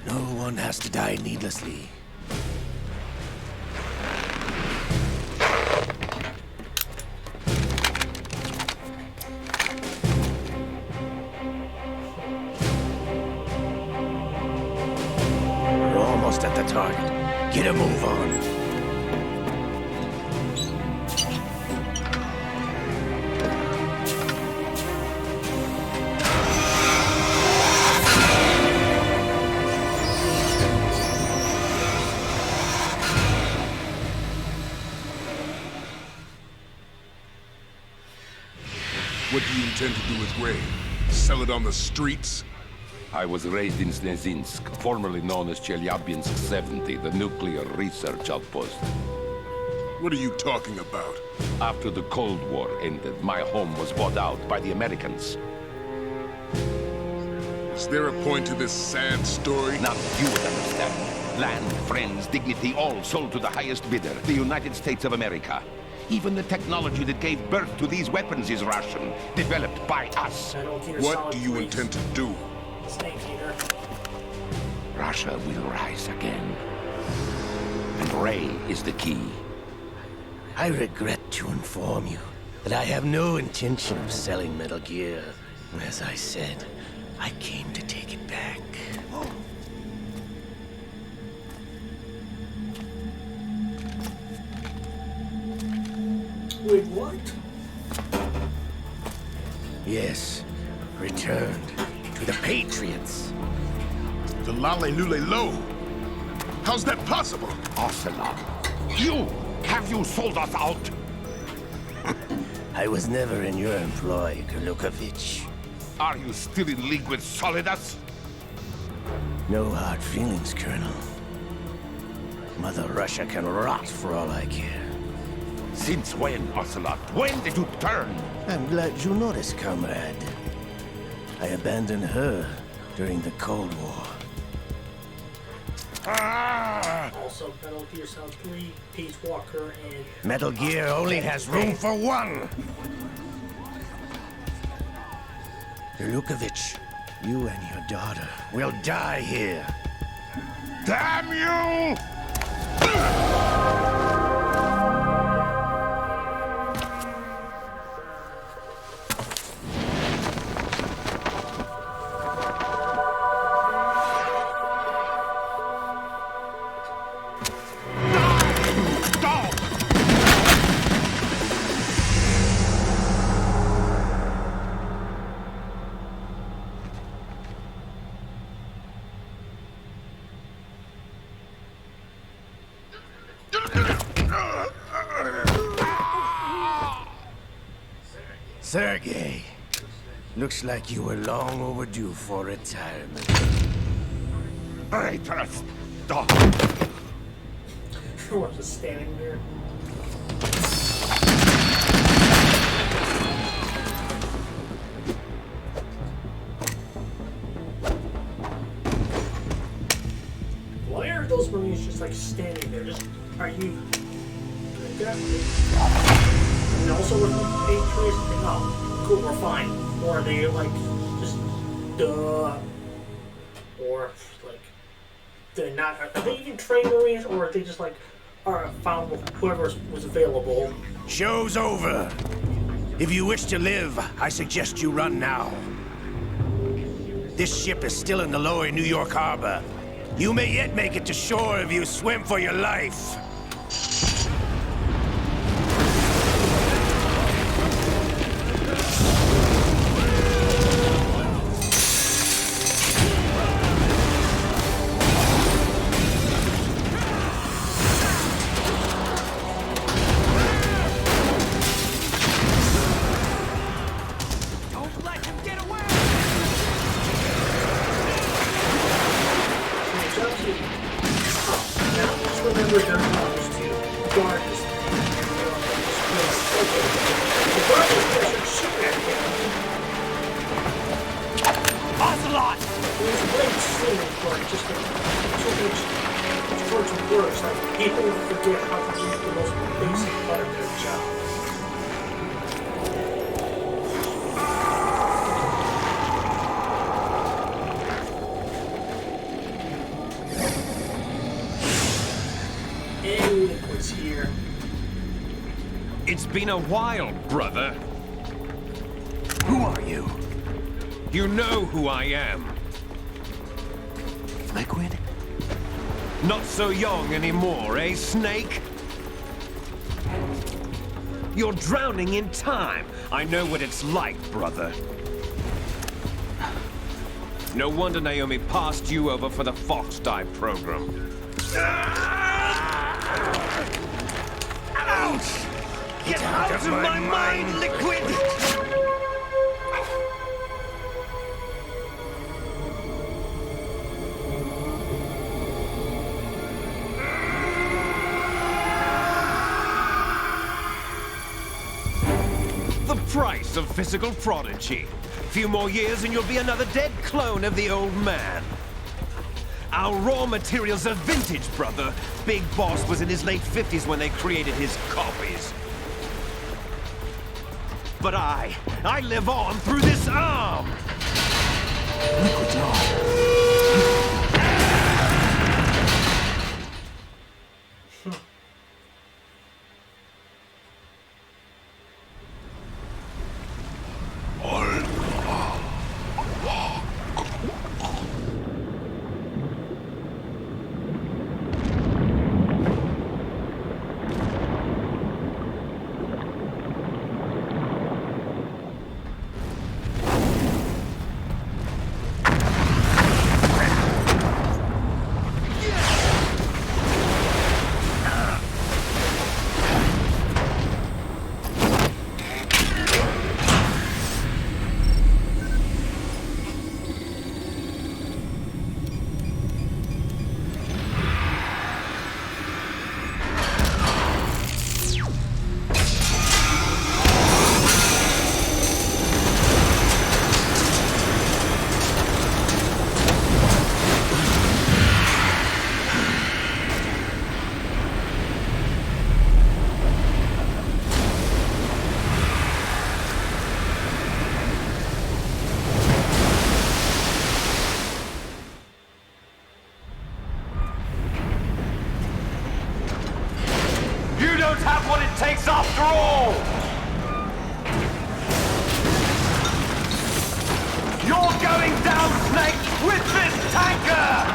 No one has to die needlessly. We're almost at the target. Get a move on. What do you intend to do with Ray? Sell it on the streets? I was raised in Snezinsk, formerly known as Chelyabinsk 70, the nuclear research outpost. What are you talking about? After the Cold War ended, my home was bought out by the Americans. Is there a point to this sad story? Now you would understand. Land, friends, dignity, all sold to the highest bidder, the United States of America. Even the technology that gave birth to these weapons is Russian, developed by us. What do you intend to do? Snake Eater. Russia will rise again. And Ray is the key. I regret to inform you that I have no intention of selling Metal Gear. As I said, I came to take it back. Wait, what? Yes, returned to the Patriots. The Lale Lule Lo? How's that possible? Ocelot, have you sold us out? I was never in your employ, Kurlukovich. Are you still in league with Solidas? No hard feelings, Colonel. Mother Russia can rot for all I care. Since when, Ocelot? When did you turn? I'm glad you noticed, comrade. I abandoned her during the Cold War. Also, Metal Gear Solid 3, Peace Walker, and... Metal Gear only has room for one! Kurlukovich, you and your daughter will die here. Damn you! Sergei, looks like you were long overdue for retirement. Traitorous dog! We're just standing there. Why are those Marines just like standing there? Just, are you doing that? And also with the Patriots, oh, cool, we're fine. Or are they like, just, duh. Or, like, they're not, are they even trained Marines, or are they just like, are found with whoever was available? Show's over. If you wish to live, I suggest you run now. This ship is still in the lower New York harbor. You may yet make it to shore if you swim for your life. It's been a while, brother. Who are you? You know who I am. Liquid? Not so young anymore, eh, Snake? You're drowning in time. I know what it's like, brother. No wonder Naomi passed you over for the Fox Dive program. Ouch! Get out of my mind, Liquid! traits of physical prodigy. Few more years and you'll be another dead clone of the old man. Our raw materials are vintage, brother. Big Boss was in his late 50s when they created his copies. But I live on through this arm! Liquid's on. Takes after all! You're going down, Snake, with this tanker!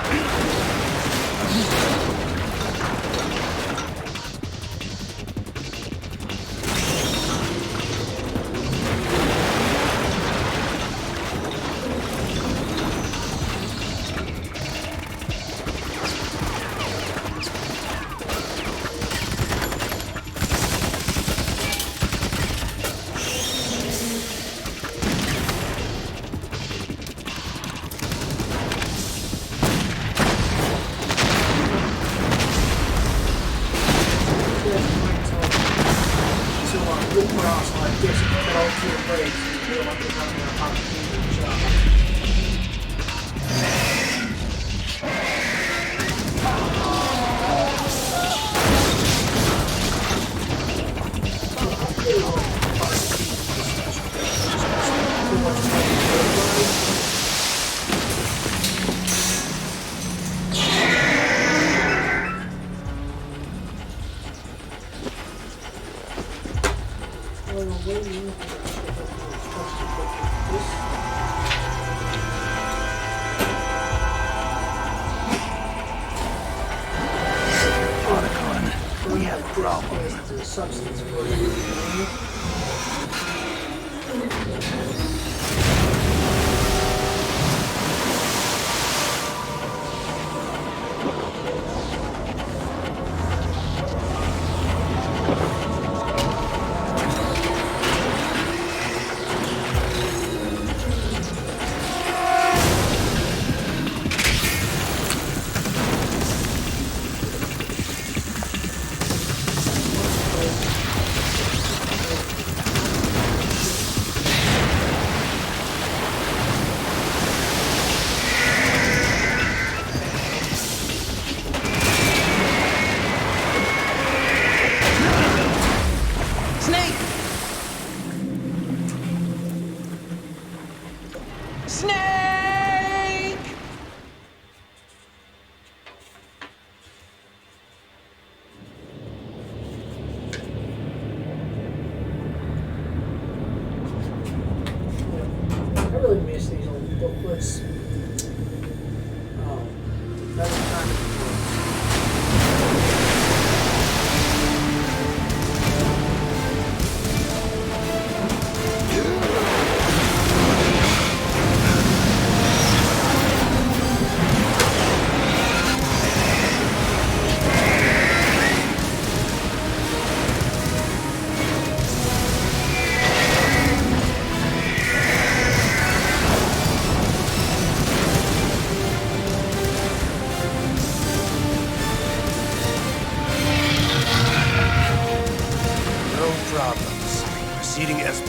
Substance for you.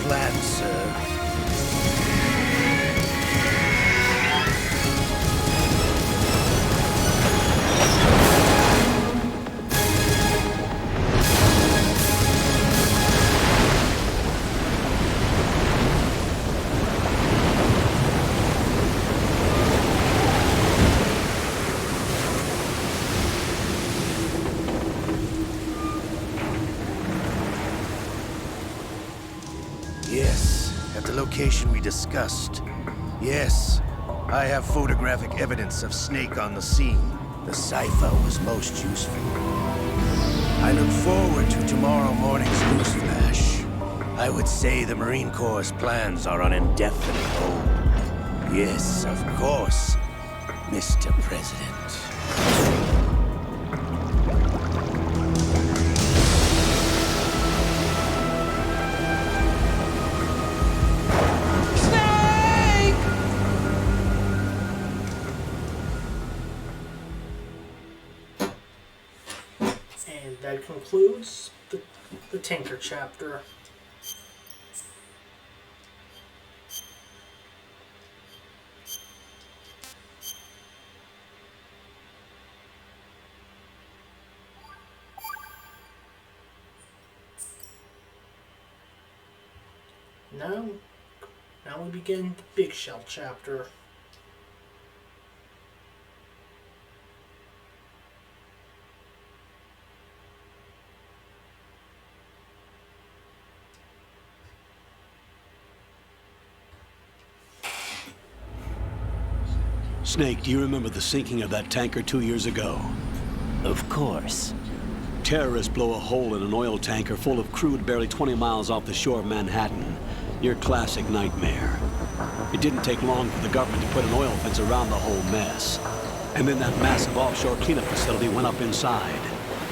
plan, sir. Yes, at the location we discussed. Yes, I have photographic evidence of Snake on the scene. The cipher was most useful. I look forward to tomorrow morning's news flash. I would say the Marine Corps' plans are on indefinite hold. Yes, of course, Mr. President. And that concludes the Tanker chapter. Now we begin the Big Shell chapter. Snake, do you remember the sinking of that tanker 2 years ago? Of course. Terrorists blow a hole in an oil tanker full of crude barely 20 miles off the shore of Manhattan. Your classic nightmare. It didn't take long for the government to put an oil fence around the whole mess. And then that massive offshore cleanup facility went up inside.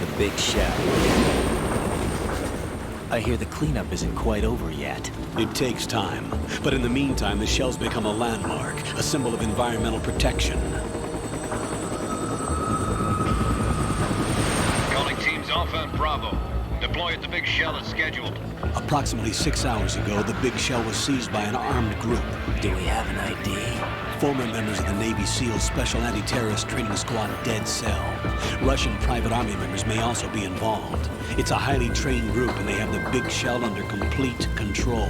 The Big Shell. I hear the cleanup isn't quite over yet. It takes time. But in the meantime, the shell's become a landmark, a symbol of environmental protection. Calling teams Alpha and Bravo. Deploy at the Big Shell as scheduled. Approximately 6 hours ago, the Big Shell was seized by an armed group. Do we have an ID? Former members of the Navy SEALs Special Anti-Terrorist Training Squad Dead Cell. Russian private army members may also be involved. It's a highly trained group, and they have the Big Shell under complete control.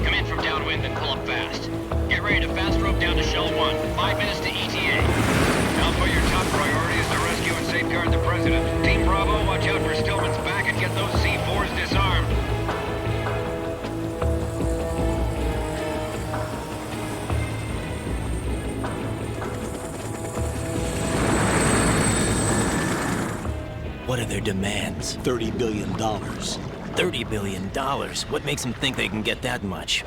Come in from downwind and pull up fast. Get ready to fast rope down to Shell 1. 5 minutes to ETA. Alpha, your top priority is to rescue and safeguard the President. Team Bravo, watch out for Stillman's back and get those C4s disarmed. What are their demands? $30 billion. $30 billion? What makes them think they can get that much?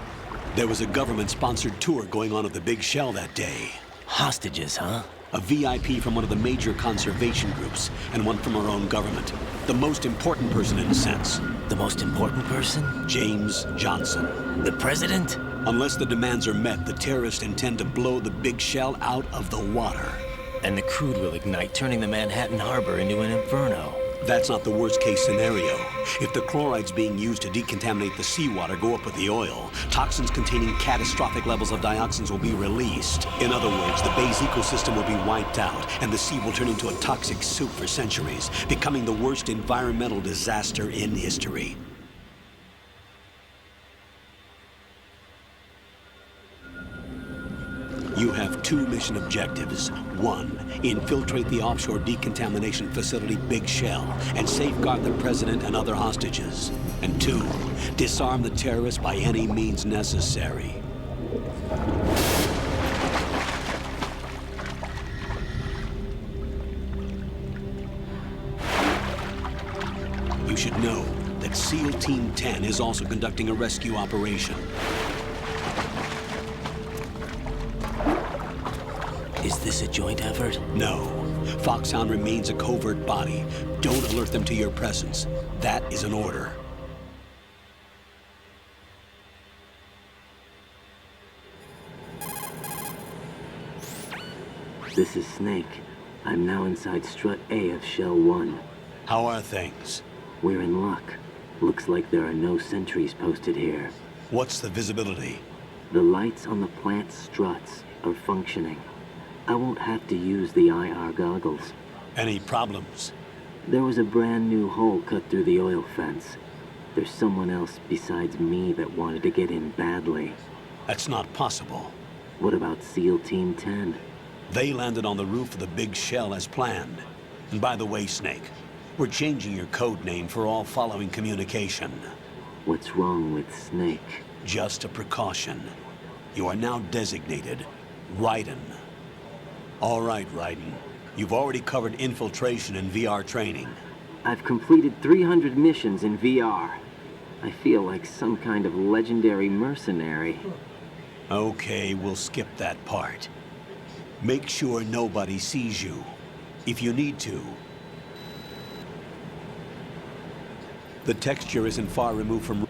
There was a government-sponsored tour going on at the Big Shell that day. Hostages, huh? A VIP from one of the major conservation groups, and one from our own government. The most important person in a sense. The most important person? James Johnson. The President? Unless the demands are met, the terrorists intend to blow the Big Shell out of the water. And the crude will ignite, turning the Manhattan Harbor into an inferno. That's not the worst-case scenario. If the chlorides being used to decontaminate the seawater go up with the oil, toxins containing catastrophic levels of dioxins will be released. In other words, the bay's ecosystem will be wiped out, and the sea will turn into a toxic soup for centuries, becoming the worst environmental disaster in history. You have 2 mission objectives. 1, infiltrate the offshore decontamination facility Big Shell and safeguard the President and other hostages. And 2, disarm the terrorists by any means necessary. You should know that SEAL Team 10 is also conducting a rescue operation. Is this a joint effort? No. Foxhound remains a covert body. Don't alert them to your presence. That is an order. This is Snake. I'm now inside Strut A of Shell 1. How are things? We're in luck. Looks like there are no sentries posted here. What's the visibility? The lights on the plant struts are functioning. I won't have to use the IR goggles. Any problems? There was a brand new hole cut through the oil fence. There's someone else besides me that wanted to get in badly. That's not possible. What about SEAL Team 10? They landed on the roof of the big shell as planned. And by the way, Snake, we're changing your code name for all following communication. What's wrong with Snake? Just a precaution. You are now designated Raiden. All right, Raiden. You've already covered infiltration and VR training. I've completed 300 missions in VR. I feel like some kind of legendary mercenary. Okay, we'll skip that part. Make sure nobody sees you. If you need to. The texture isn't far removed from...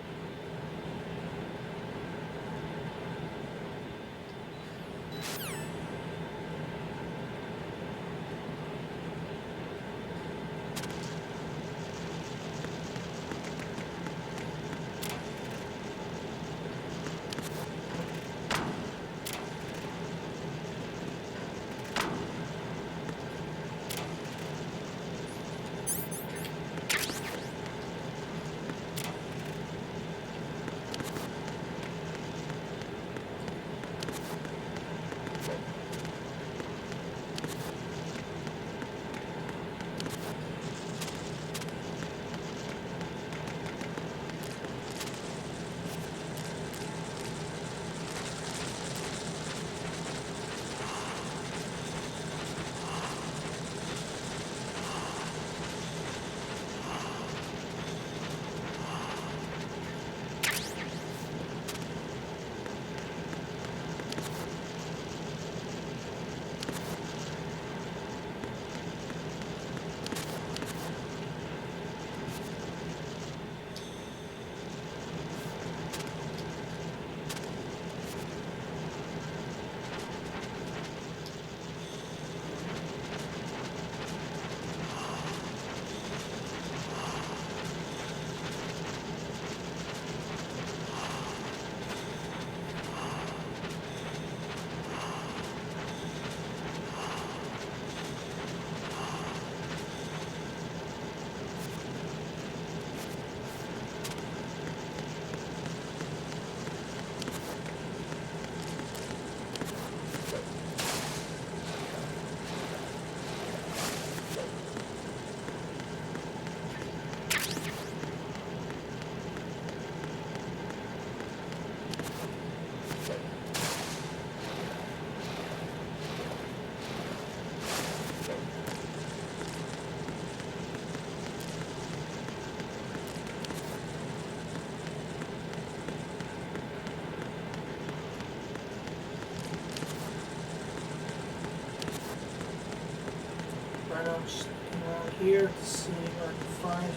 Just around here to see what I can find.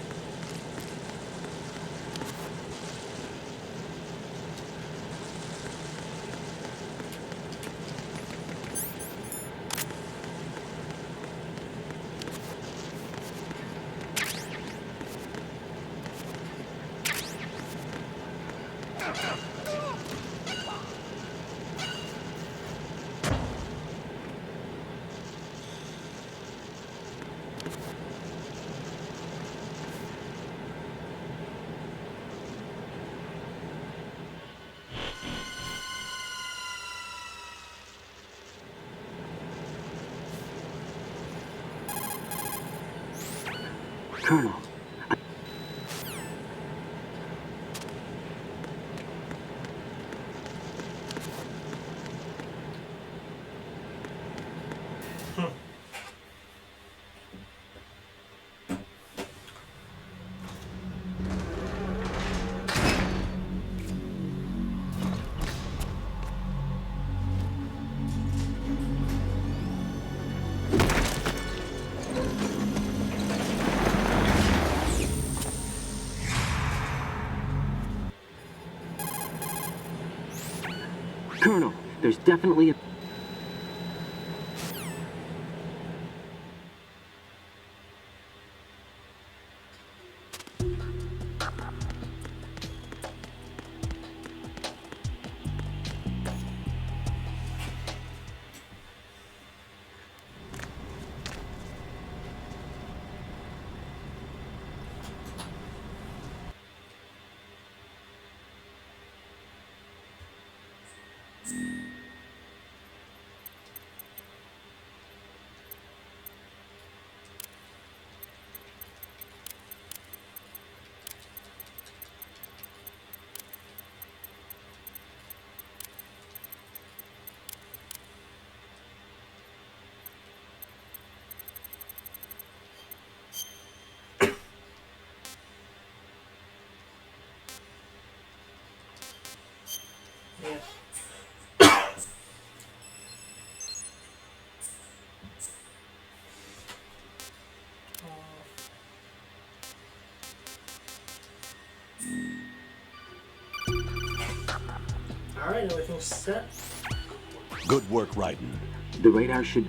Colonel. Colonel, there's definitely a... Alright, everything's set. Good work, Raiden. The radar should...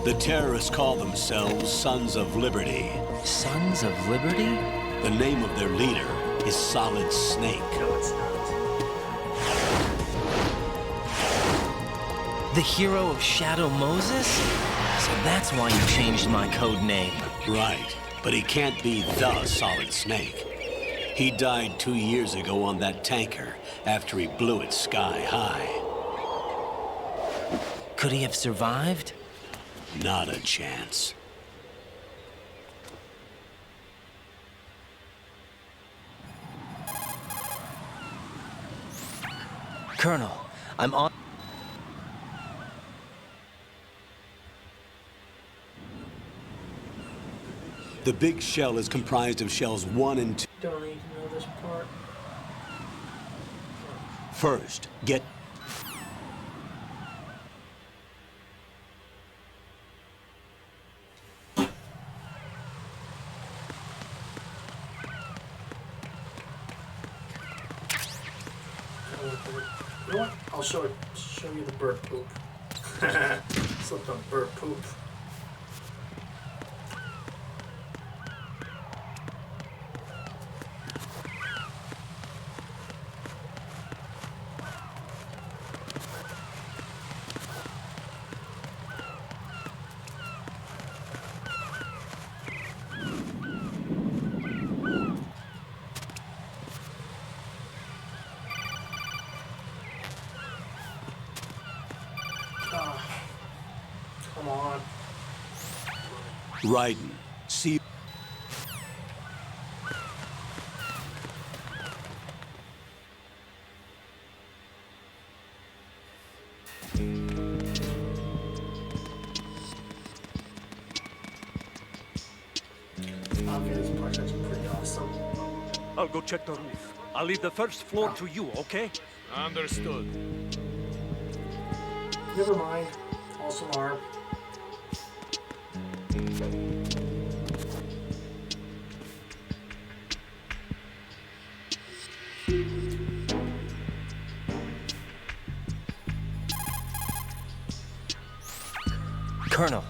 The terrorists call themselves Sons of Liberty. Sons of Liberty? The name of their leader is Solid Snake. No, it's not. The hero of Shadow Moses? So that's why you changed my code name. Right, but he can't be the Solid Snake. He died 2 years ago on that tanker after he blew it sky high. Could he have survived? Not a chance. Colonel, I'm on... The big shell is comprised of shells 1 and 2. Don't need to know this part. First, get... You know what? I'll show you the bird poop. Slipped on bird poop. Come on. Raiden, see... Okay, this part's actually pretty awesome. I'll go check the roof. I'll leave the first floor to you, okay? Understood. Never mind. Awesome arm. Colonel.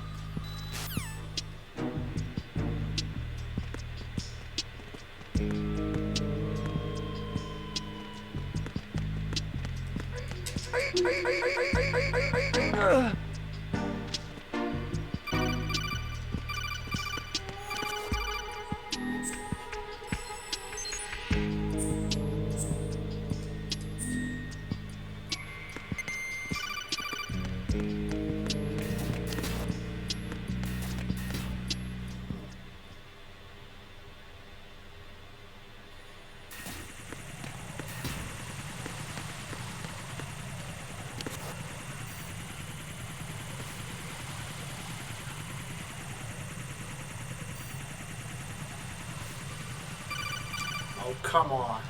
Oh, come on.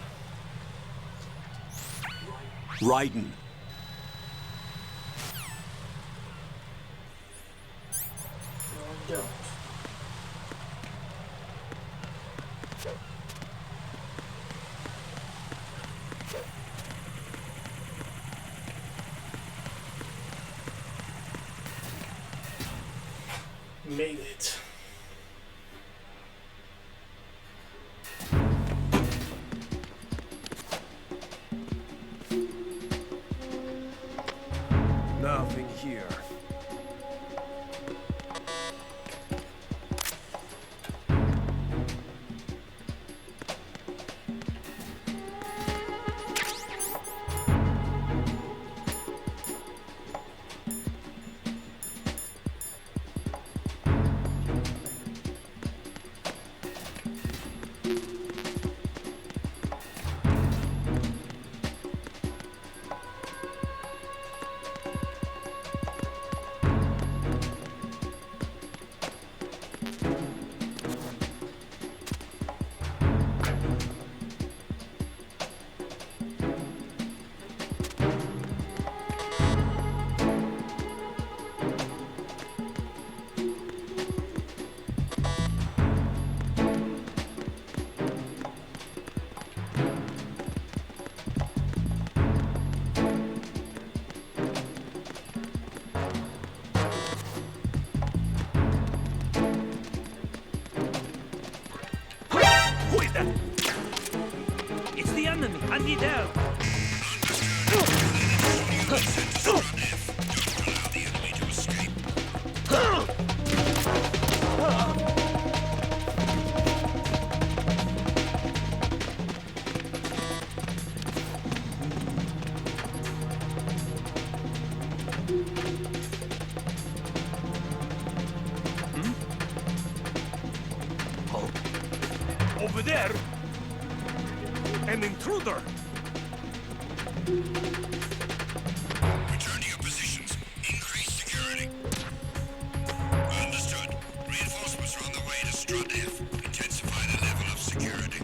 Raiden. No, don't. made it. Nothing here. It's the enemy! I need help! Over there! An intruder! Return to your positions. Increase security. Understood. Reinforcements are on the way to Strut F. Intensify the level of security.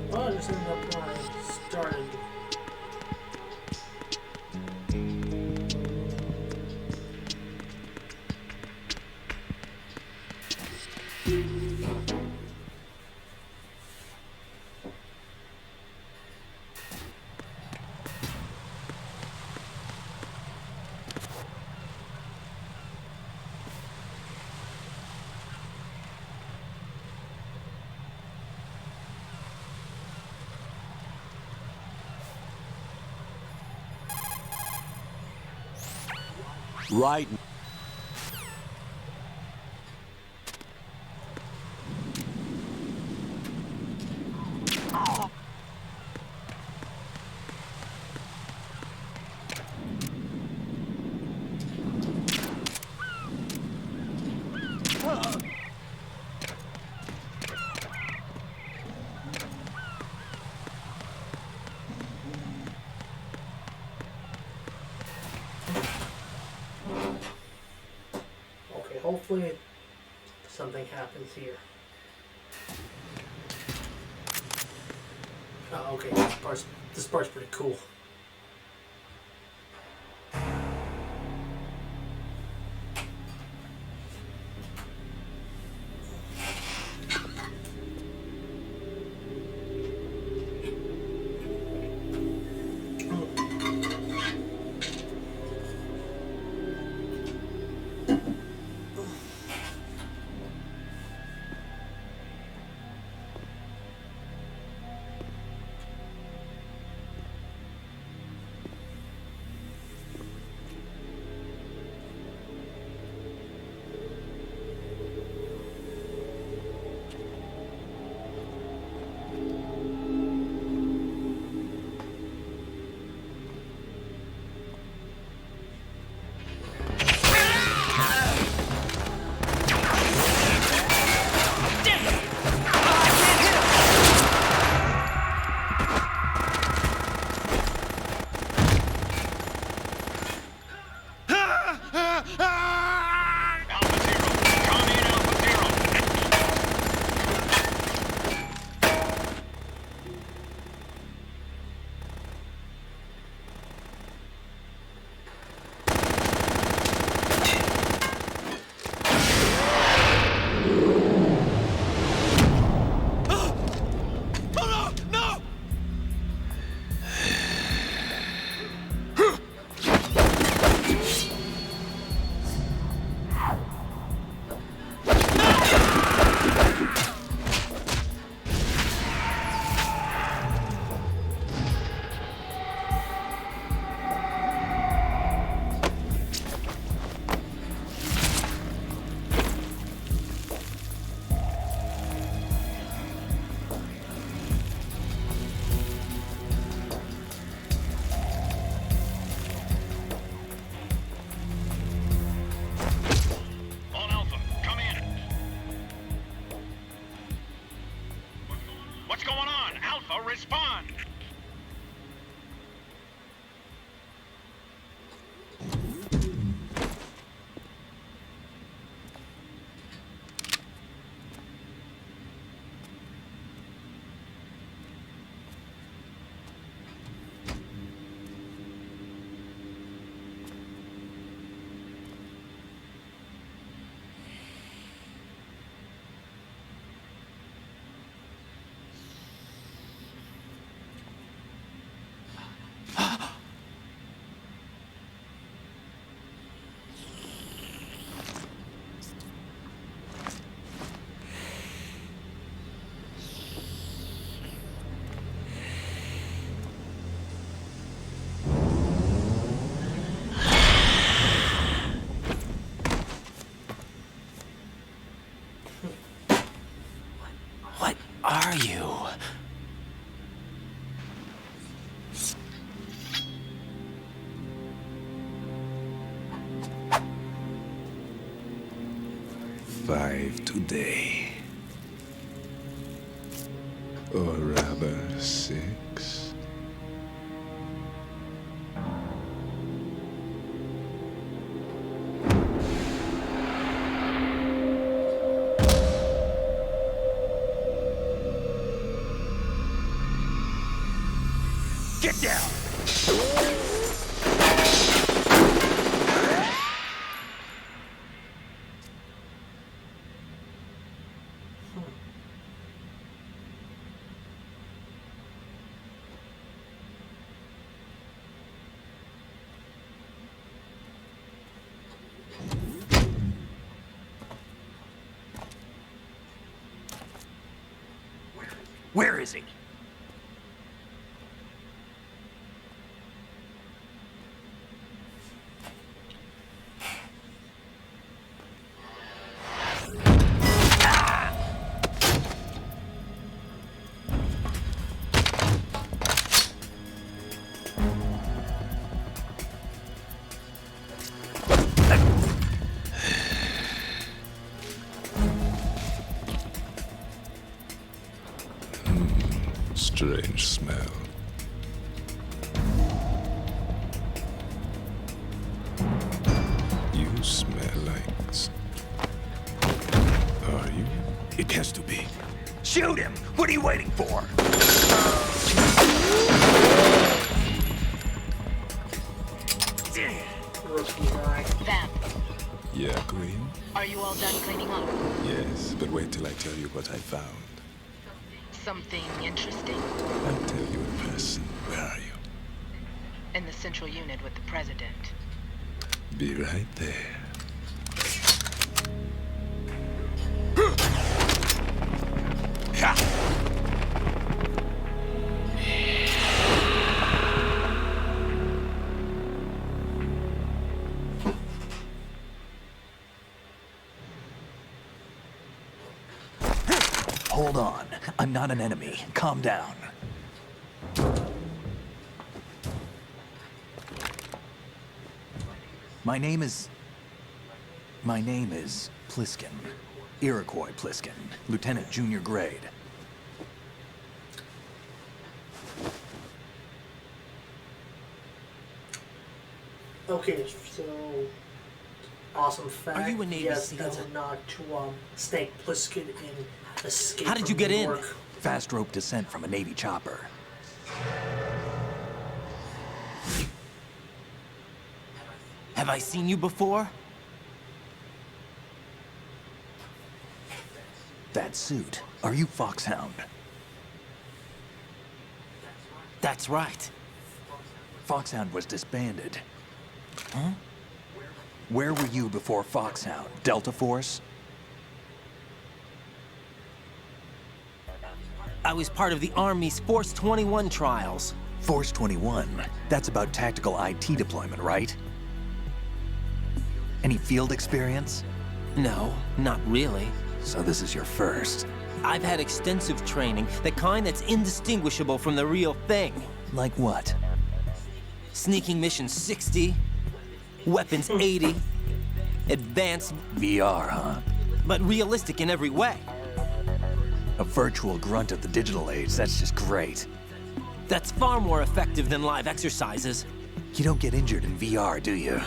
Well, I just ended up where I started. Right. Okay, hopefully something happens here. Oh, okay, this part's pretty cool. Respond! What are you? Five today. Or rather, 6. Get down! Where is he? Strange smell. You smell like... Are you? It has to be. Shoot him! What are you waiting for? Vamp, Yeah, Queen? are you all done cleaning up? Yes, but wait till I tell you what I found. Something interesting? I'll tell you in person. Where are you? In the central unit with the president. Be right there. Hold on. I'm not an enemy. Calm down. My name is Pliskin. Iroquois Pliskin. Lieutenant Junior grade. Okay, so awesome fact. Are you a Navy yes, SEAL? that would not to Snake Plissken in Escape How did from you get New in? York. Fast rope descent from a Navy chopper. Have I seen you before? That suit. Are you Foxhound? That's right. Foxhound was disbanded. Huh? Where were you before Foxhound? Delta Force? I was part of the Army's Force 21 trials. Force 21? That's about tactical IT deployment, right? Any field experience? No, not really. So this is your first. I've had extensive training, the kind that's indistinguishable from the real thing. Like what? Sneaking mission 60, weapons 80, advanced... VR, huh? But realistic in every way. A virtual grunt of the digital age, that's just great. That's far more effective than live exercises. You don't get injured in VR, do you?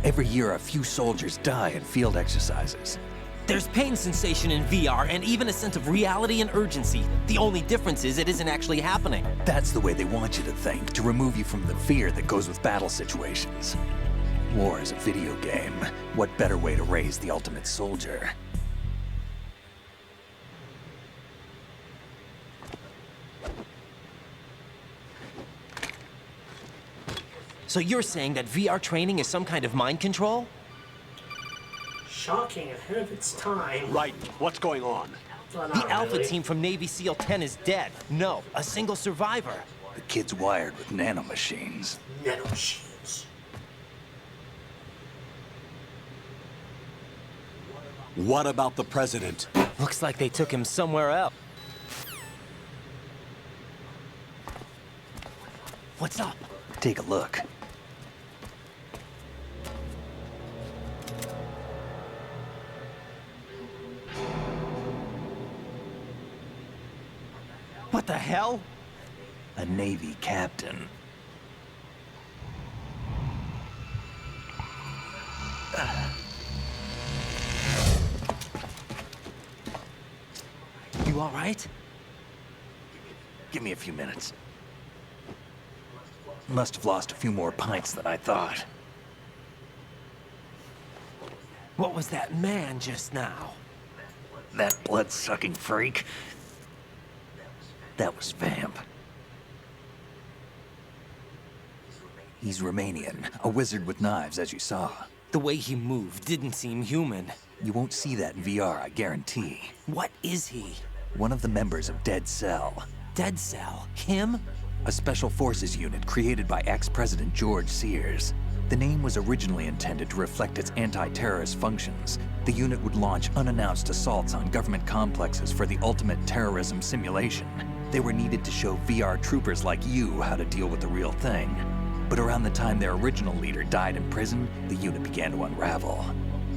Every year, a few soldiers die in field exercises. There's pain sensation in VR and even a sense of reality and urgency. The only difference is it isn't actually happening. That's the way they want you to think, to remove you from the fear that goes with battle situations. War is a video game. What better way to raise the ultimate soldier? So you're saying that VR training is some kind of mind control? Shocking, ahead of its time. Right. What's going on? Well, The not Alpha really. team from Navy SEAL 10 is dead. No, a single survivor. The kid's wired with nanomachines. Nanomachines. What about the president? Looks like they took him somewhere else. What's up? Take a look. What the hell? A Navy captain. You all right? Give me a few minutes. Must have lost a few more pints than I thought. What was that man just now? That blood-sucking freak? That was Vamp. He's Romanian, a wizard with knives, as you saw. The way he moved didn't seem human. You won't see that in VR, I guarantee. What is he? One of the members of Dead Cell. Dead Cell? Him? A special forces unit created by ex-President George Sears. The name was originally intended to reflect its anti-terrorist functions. The unit would launch unannounced assaults on government complexes for the ultimate terrorism simulation. They were needed to show VR troopers like you how to deal with the real thing. But around the time their original leader died in prison, the unit began to unravel.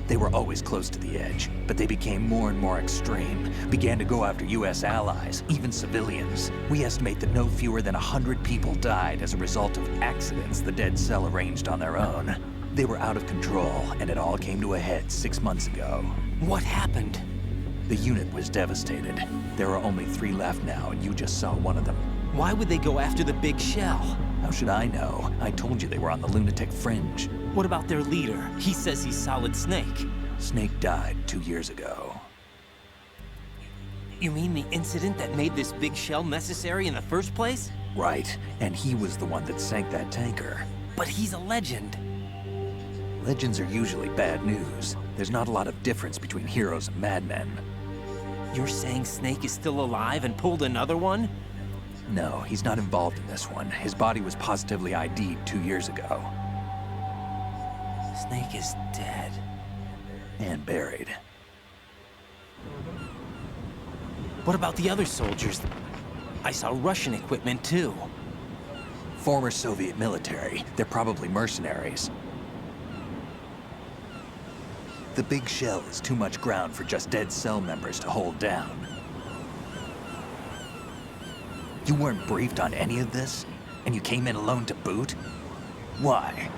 They were always close to the edge, but they became more and more extreme, began to go after US allies, even civilians. We estimate that no fewer than 100 people died as a result of accidents the Dead Cell arranged on their own. They were out of control, and it all came to a head 6 months ago. What happened? The unit was devastated. There are only 3 left now, and you just saw one of them. Why would they go after the big shell? How should I know? I told you they were on the lunatic fringe. What about their leader? He says he's Solid Snake. Snake died 2 years ago. You mean the incident that made this big shell necessary in the first place? Right, and he was the one that sank that tanker. But he's a legend. Legends are usually bad news. There's not a lot of difference between heroes and madmen. You're saying Snake is still alive and pulled another one? No, he's not involved in this one. His body was positively ID'd 2 years ago. Snake is dead. And buried. What about the other soldiers? I saw Russian equipment too. Former Soviet military. They're probably mercenaries. The big shell is too much ground for just dead cell members to hold down. You weren't briefed on any of this? And you came in alone to boot? Why?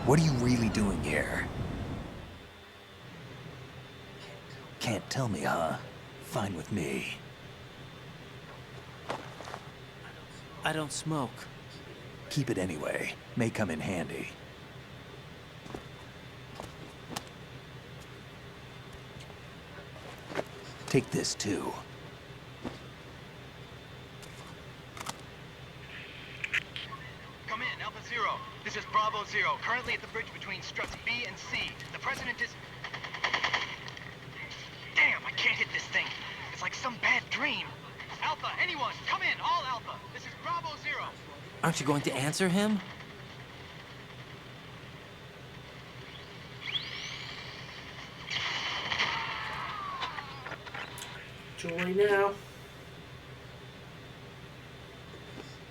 What are you really doing here? Can't tell me, huh? Fine with me. I don't smoke. Keep it anyway. May come in handy. Take this too. Come in, Alpha Zero. This is Bravo Zero, currently at the bridge between struts B and C. The President is... Damn, I can't hit this thing. It's like some bad dream. Alpha, anyone, come in, all Alpha. This is Bravo Zero. Aren't you going to answer him? Join now.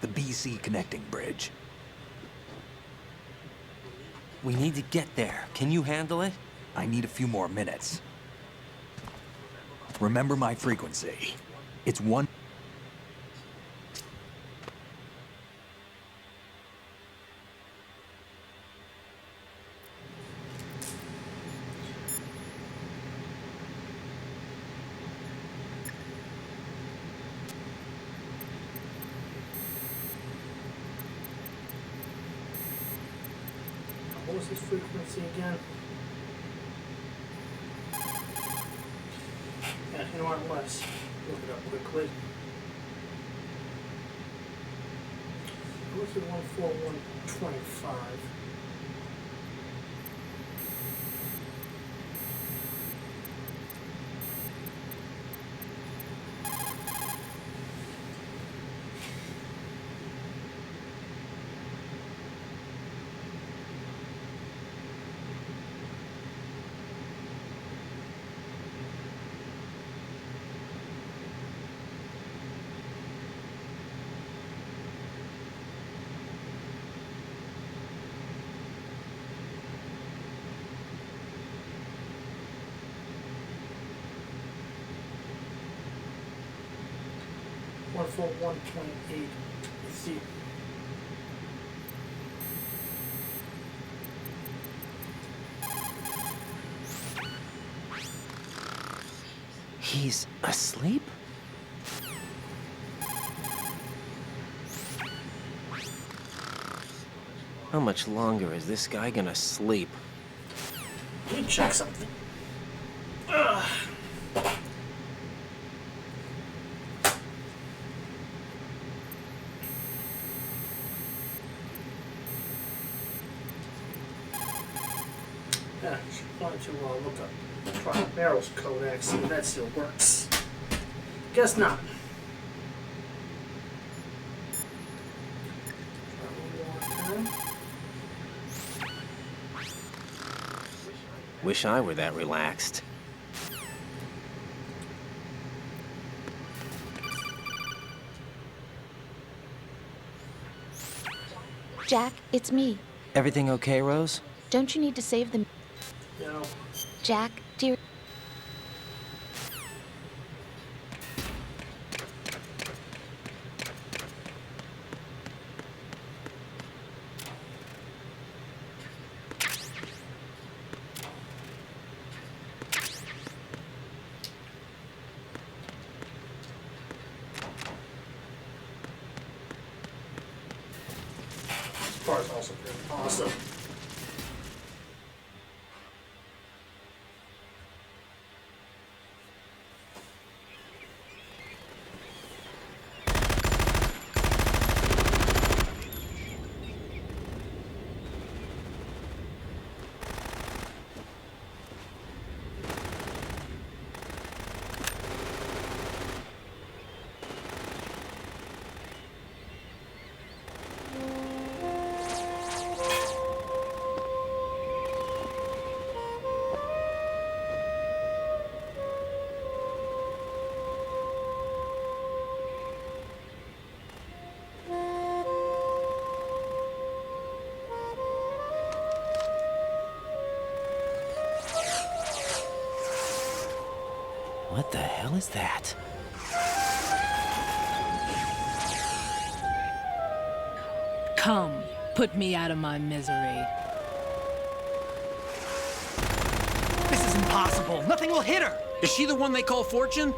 The BC connecting bridge. We need to get there. Can you handle it? I need a few more minutes. Remember my frequency. It's 1... What was his frequency again? Yeah, you know what, let's look it up quickly. What's it 14125? One for 1.8. Let's see. He's asleep? How much longer is this guy gonna sleep? Let me check something. Ugh. Yeah, I wanted to look up Trial Barrels Codex, see if that still works. Guess not. Wish I were that relaxed. Jack, it's me. Everything okay, Rose? Don't you need to save them? No. Jack, dear. car is also pretty awesome. What the hell is that? Come, put me out of my misery. This is impossible. Nothing will hit her. Is she the one they call Fortune?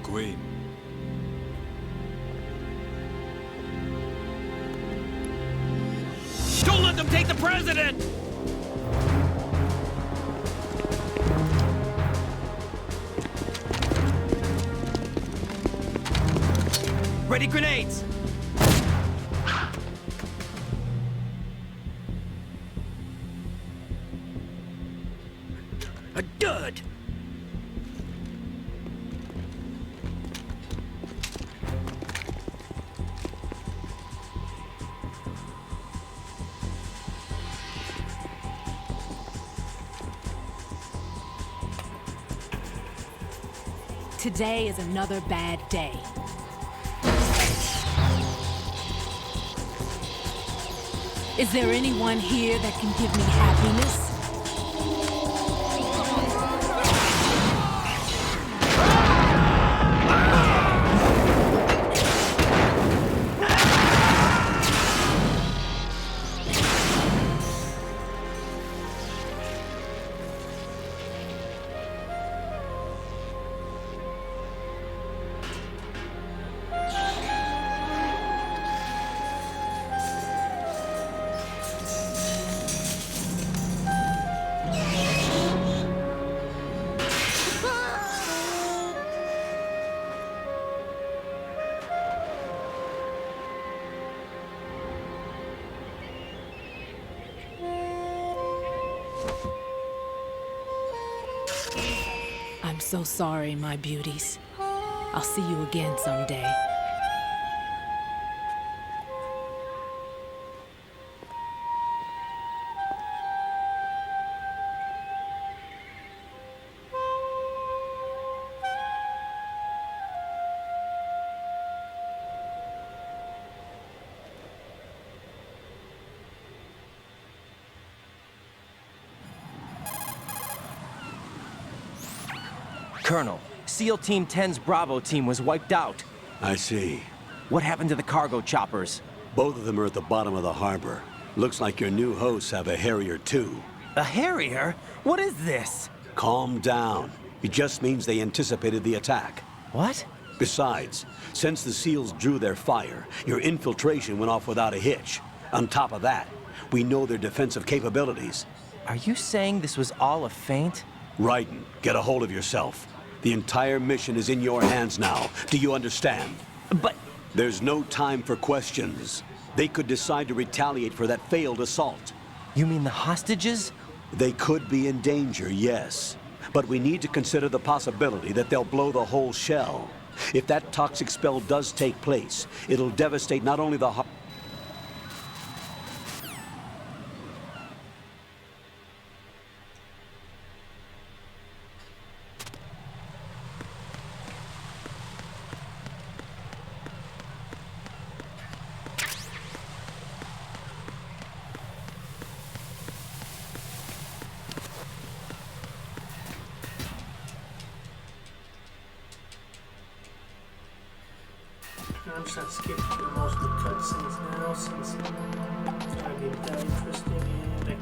Queen. Don't let them take the president! Ready grenades! A dud! Today is another bad day. Is there anyone here that can give me happiness? I'm so sorry, my beauties. I'll see you again someday. Colonel, SEAL Team 10's Bravo team was wiped out. I see. What happened to the cargo choppers? Both of them are at the bottom of the harbor. Looks like your new hosts have a Harrier too. A Harrier? What is this? Calm down. It just means they anticipated the attack. What? Besides, since the SEALs drew their fire, your infiltration went off without a hitch. On top of that, we know their defensive capabilities. Are you saying this was all a feint? Raiden, get a hold of yourself. The entire mission is in your hands now. Do you understand? But... There's no time for questions. They could decide to retaliate for that failed assault. You mean the hostages? They could be in danger, yes. But we need to consider the possibility that they'll blow the whole shell. If that toxic spell does take place, it'll devastate not only the I'm just gonna skip through most of the cutscenes now since it's not gonna be that interesting. And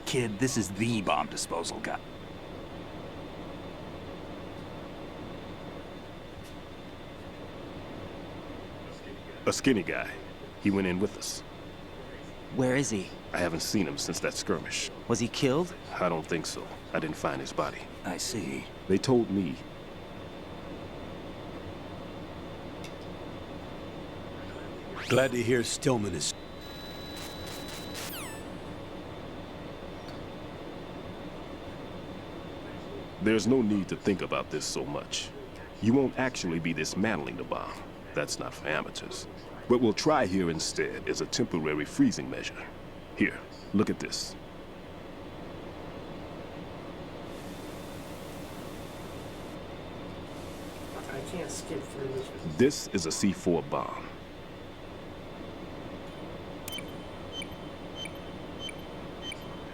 Kid, this is the bomb disposal guy. A skinny guy. He went in with us. Where is he? I haven't seen him since that skirmish. Was he killed? I don't think so. I didn't find his body. I see. They told me. Glad to hear Stillman is... There's no need to think about this so much. You won't actually be dismantling the bomb. That's not for amateurs. What we'll try here instead is a temporary freezing measure. Here, look at this. I can't skip through this. This is a C4 bomb.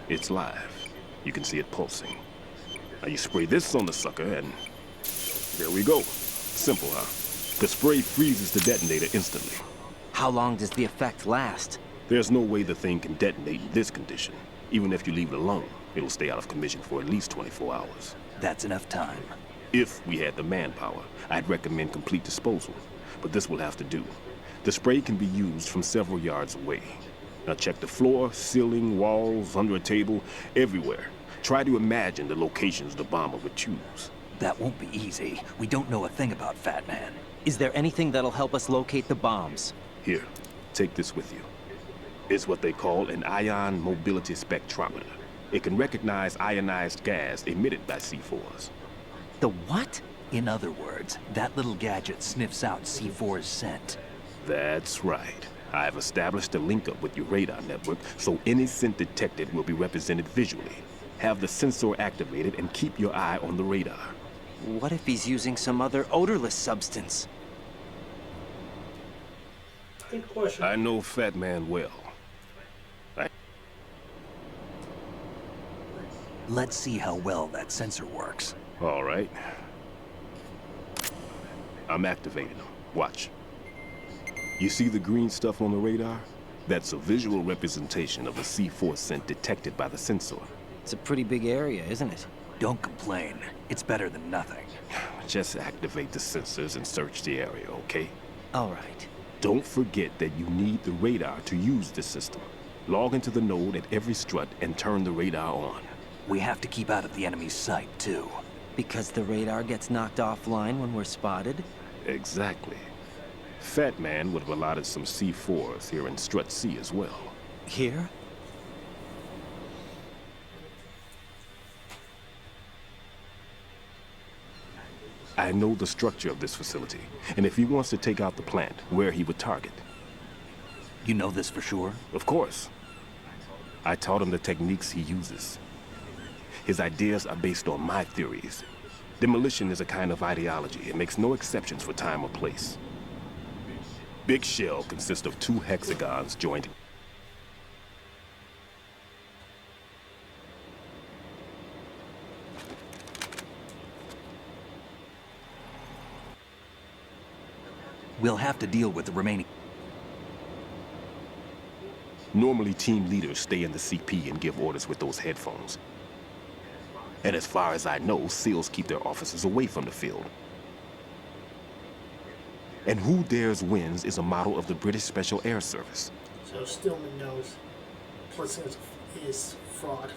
It's live. You can see it pulsing. Now you spray this on the sucker and there we go. Simple, huh? The spray freezes the detonator instantly. How long does the effect last? There's no way the thing can detonate in this condition. Even if you leave it alone, it'll stay out of commission for at least 24 hours. That's enough time. If we had the manpower, I'd recommend complete disposal. But this will have to do. The spray can be used from several yards away. Now check the floor, ceiling, walls, under a table, everywhere. Try to imagine the locations the bomber would choose. That won't be easy. We don't know a thing about Fat Man. Is there anything that'll help us locate the bombs? Here, take this with you. It's what they call an ion mobility spectrometer. It can recognize ionized gas emitted by C4s. The what? In other words, that little gadget sniffs out C4's scent. That's right. I've established a link up with your radar network, so any scent detected will be represented visually. Have the sensor activated and keep your eye on the radar. What if he's using some other odorless substance? Good question. I know Fat Man well. Let's see how well that sensor works. All right. I'm activating them. Watch. You see the green stuff on the radar? That's a visual representation of the C4 scent detected by the sensor. It's a pretty big area, isn't it? Don't complain. It's better than nothing. Just activate the sensors and search the area, okay? All right. Don't forget that you need the radar to use the system. Log into the node at every strut and turn the radar on. We have to keep out of the enemy's sight, too. Because the radar gets knocked offline when we're spotted? Exactly. Fat Man would have allotted some C4s here in Strut C as well. Here? I know the structure of this facility, and if he wants to take out the plant, where he would target. You know this for sure? Of course. I taught him the techniques he uses. His ideas are based on my theories. Demolition is a kind of ideology. It makes no exceptions for time or place. Big Shell consists of 2 hexagons joined. We'll have to deal with the remaining. Normally, team leaders stay in the CP and give orders with those headphones. And as far as I know, SEALs keep their officers away from the field. And who dares wins is a model of the British Special Air Service. So Stillman knows Pliskin is fraud.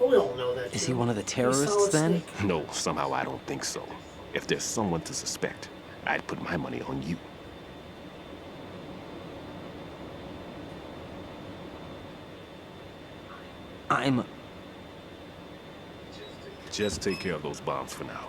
Well, we all know that. Is too. he one of the He's terrorists Solid then? Snake. No, somehow I don't think so. If there's someone to suspect, I'd put my money on you. Just take care of those bombs for now.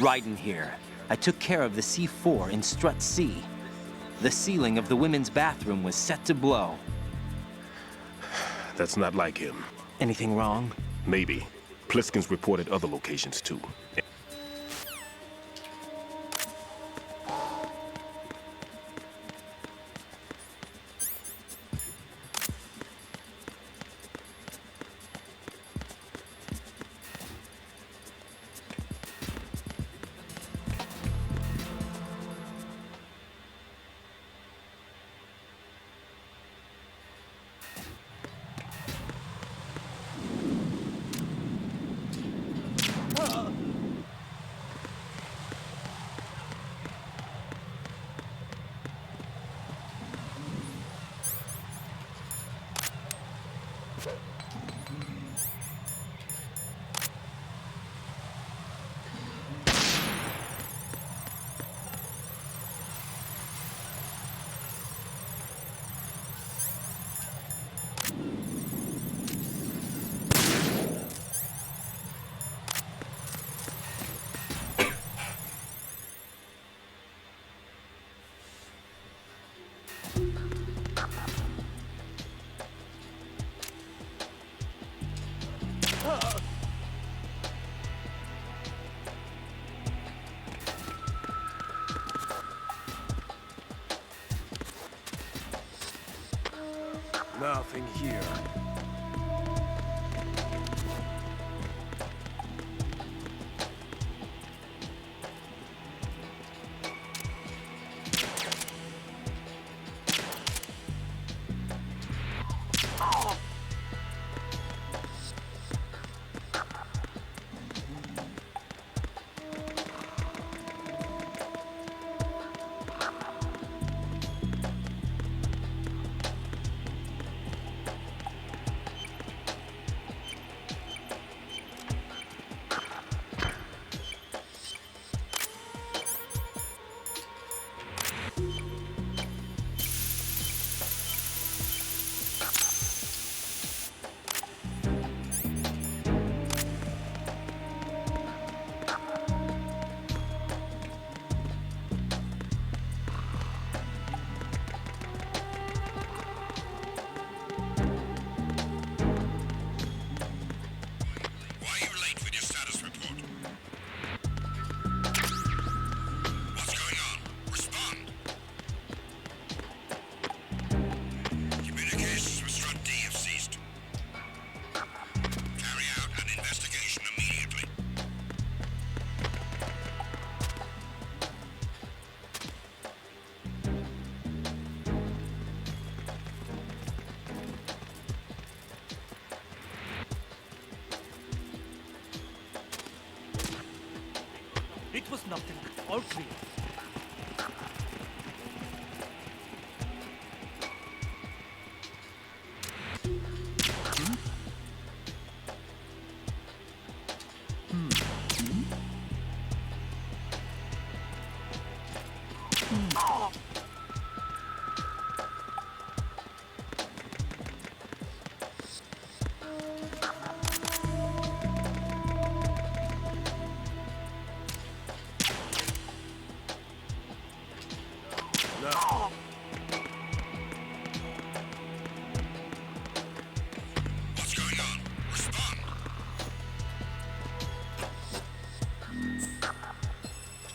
Raiden here. I took care of the C4 in Strut C. The ceiling of the women's bathroom was set to blow. That's not like him. Anything wrong? Maybe. Pliskin's reported other locations too. Nothing here. It was nothing. All clear.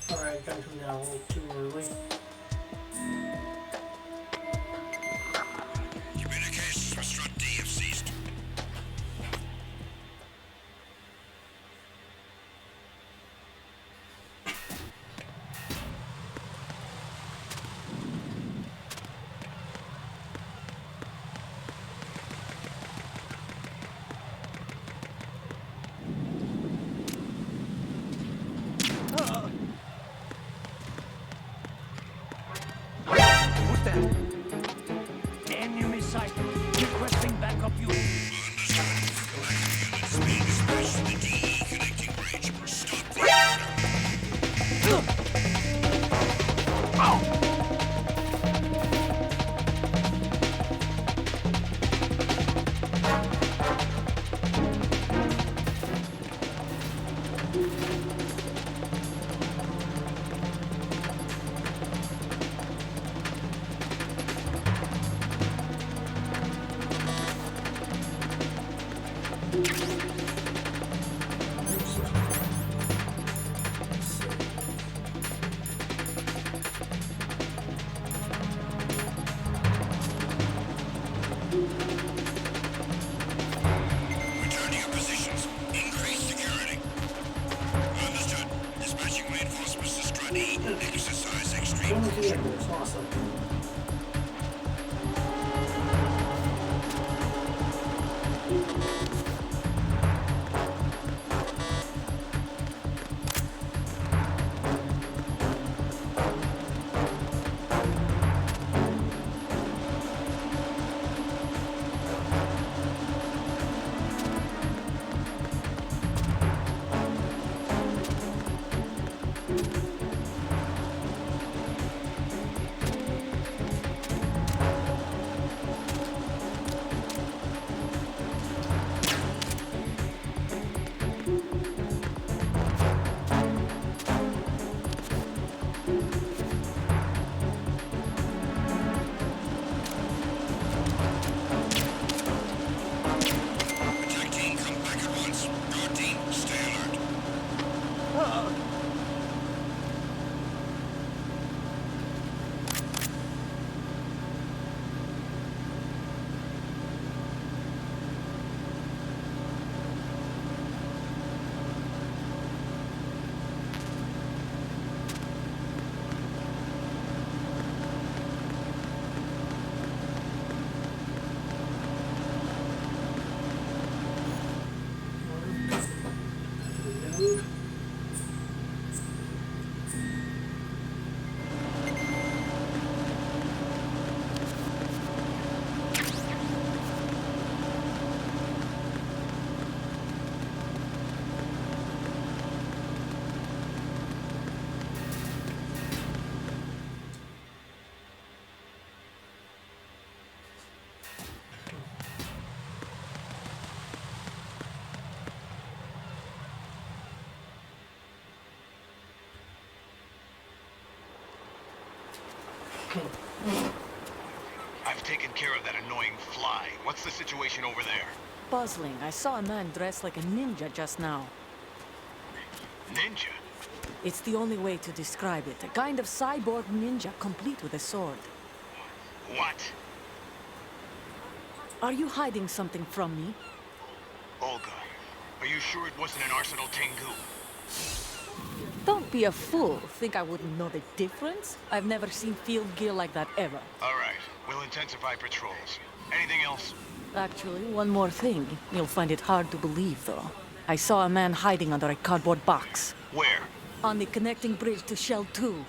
Alright, got to now a little too early. Communications with Strut D have ceased. Who's that? Enemy sight. Requesting backup unit. Return to your positions. Increase security. Understood. Dispatching reinforcements to Strut E. Exercise extreme caution. Awesome. Attack team, come back at once. Guard team, stay alert. I've taken care of that annoying fly. What's the situation over there? Puzzling. I saw a man dressed like a ninja just now. Ninja? It's the only way to describe it. A kind of cyborg ninja complete with a sword. What? Are you hiding something from me? Olga, are you sure it wasn't an Arsenal Tengu? Don't be a fool. Think I wouldn't know the difference? I've never seen field gear like that ever. All right, we'll intensify patrols. Anything else? Actually, one more thing. You'll find it hard to believe, though. I saw a man hiding under a cardboard box. Where? On the connecting bridge to Shell 2.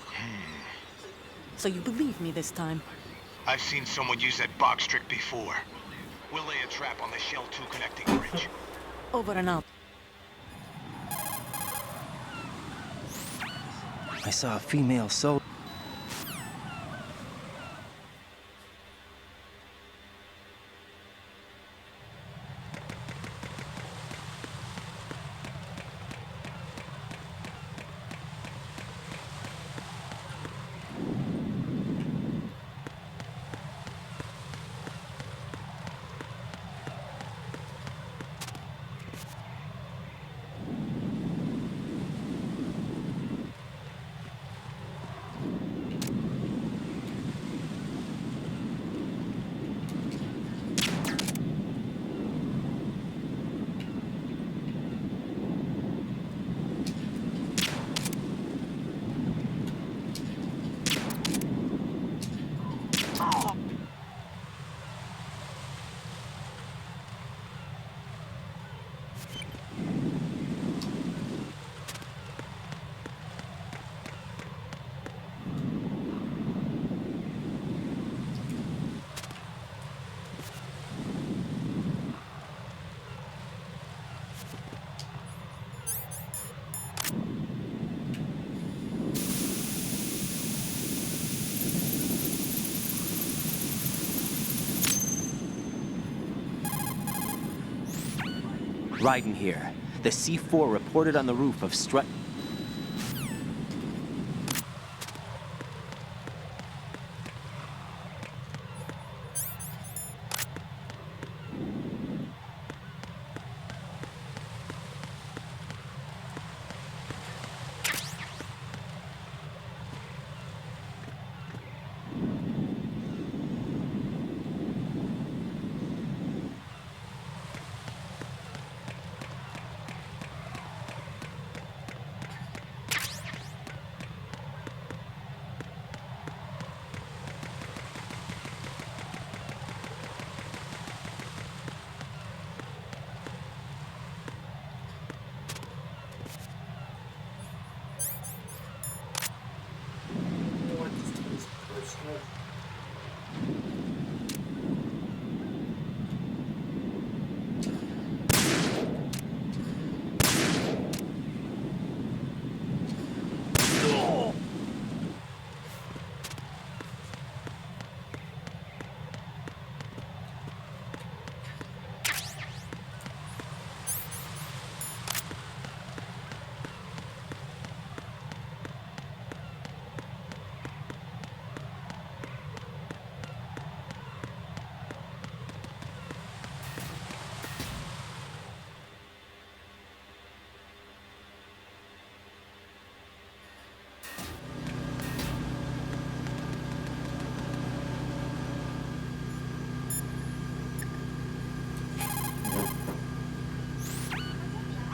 So you believe me this time? I've seen someone use that box trick before. We'll lay a trap on the Shell 2 connecting bridge. Over and out. I saw a female soldier. Raiden here. The C4 reported on the roof of Strut...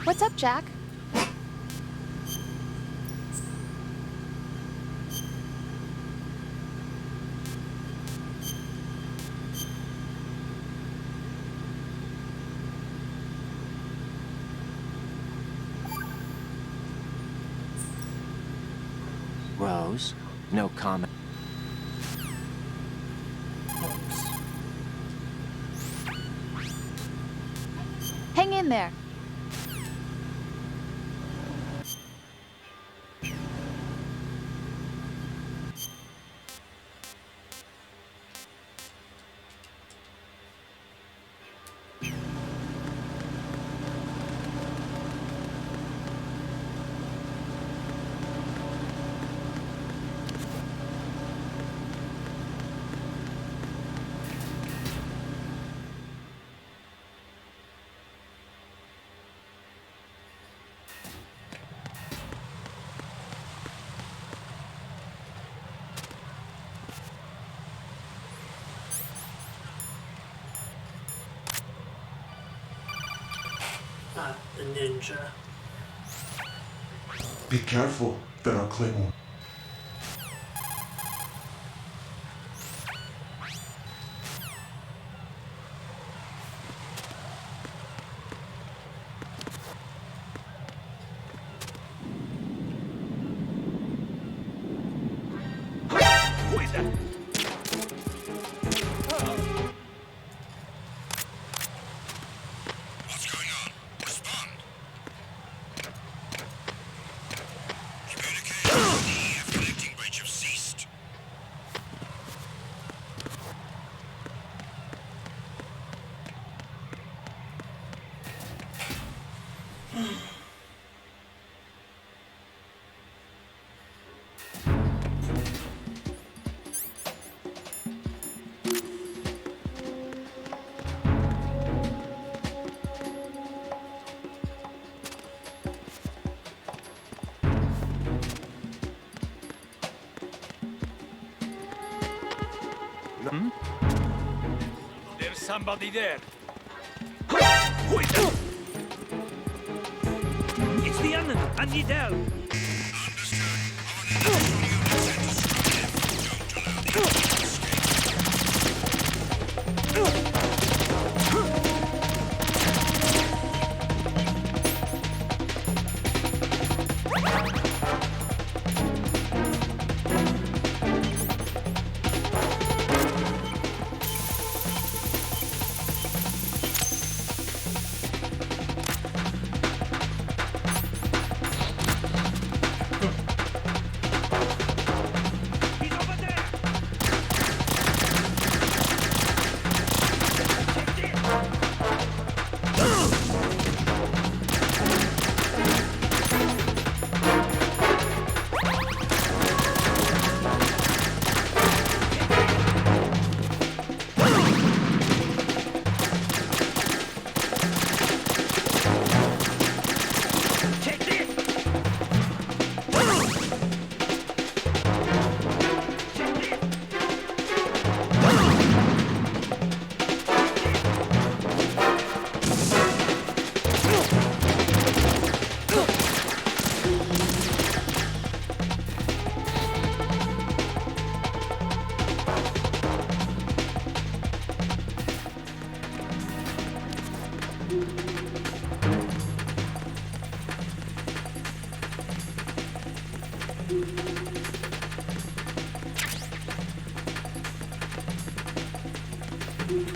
What's up, Jack? Rose? No comment. Hang in there. The ninja. Be careful, there are Claymore. Who is that? What's going on? Respond. Communication with the EF connecting bridge have ceased. There's somebody there. Who is that? It's the enemy. I need help. Return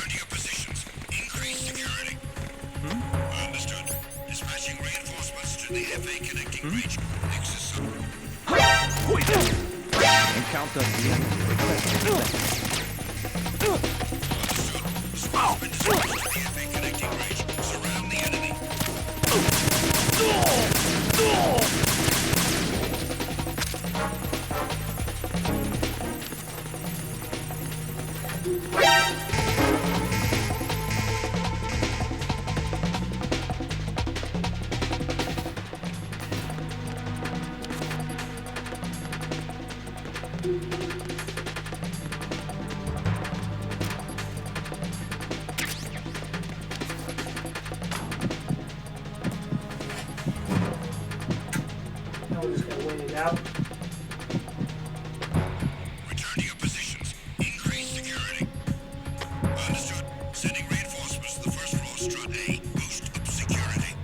to your positions. Increase security. Understood. Dispatching reinforcements to the FA connecting bridge. Nexus Encounter the enemy requesting Surround the enemy. Now we're just gonna wait it out. Return to your positions. Increase security. Understood. Sending reinforcements to the first floor, strut A. Boost up security.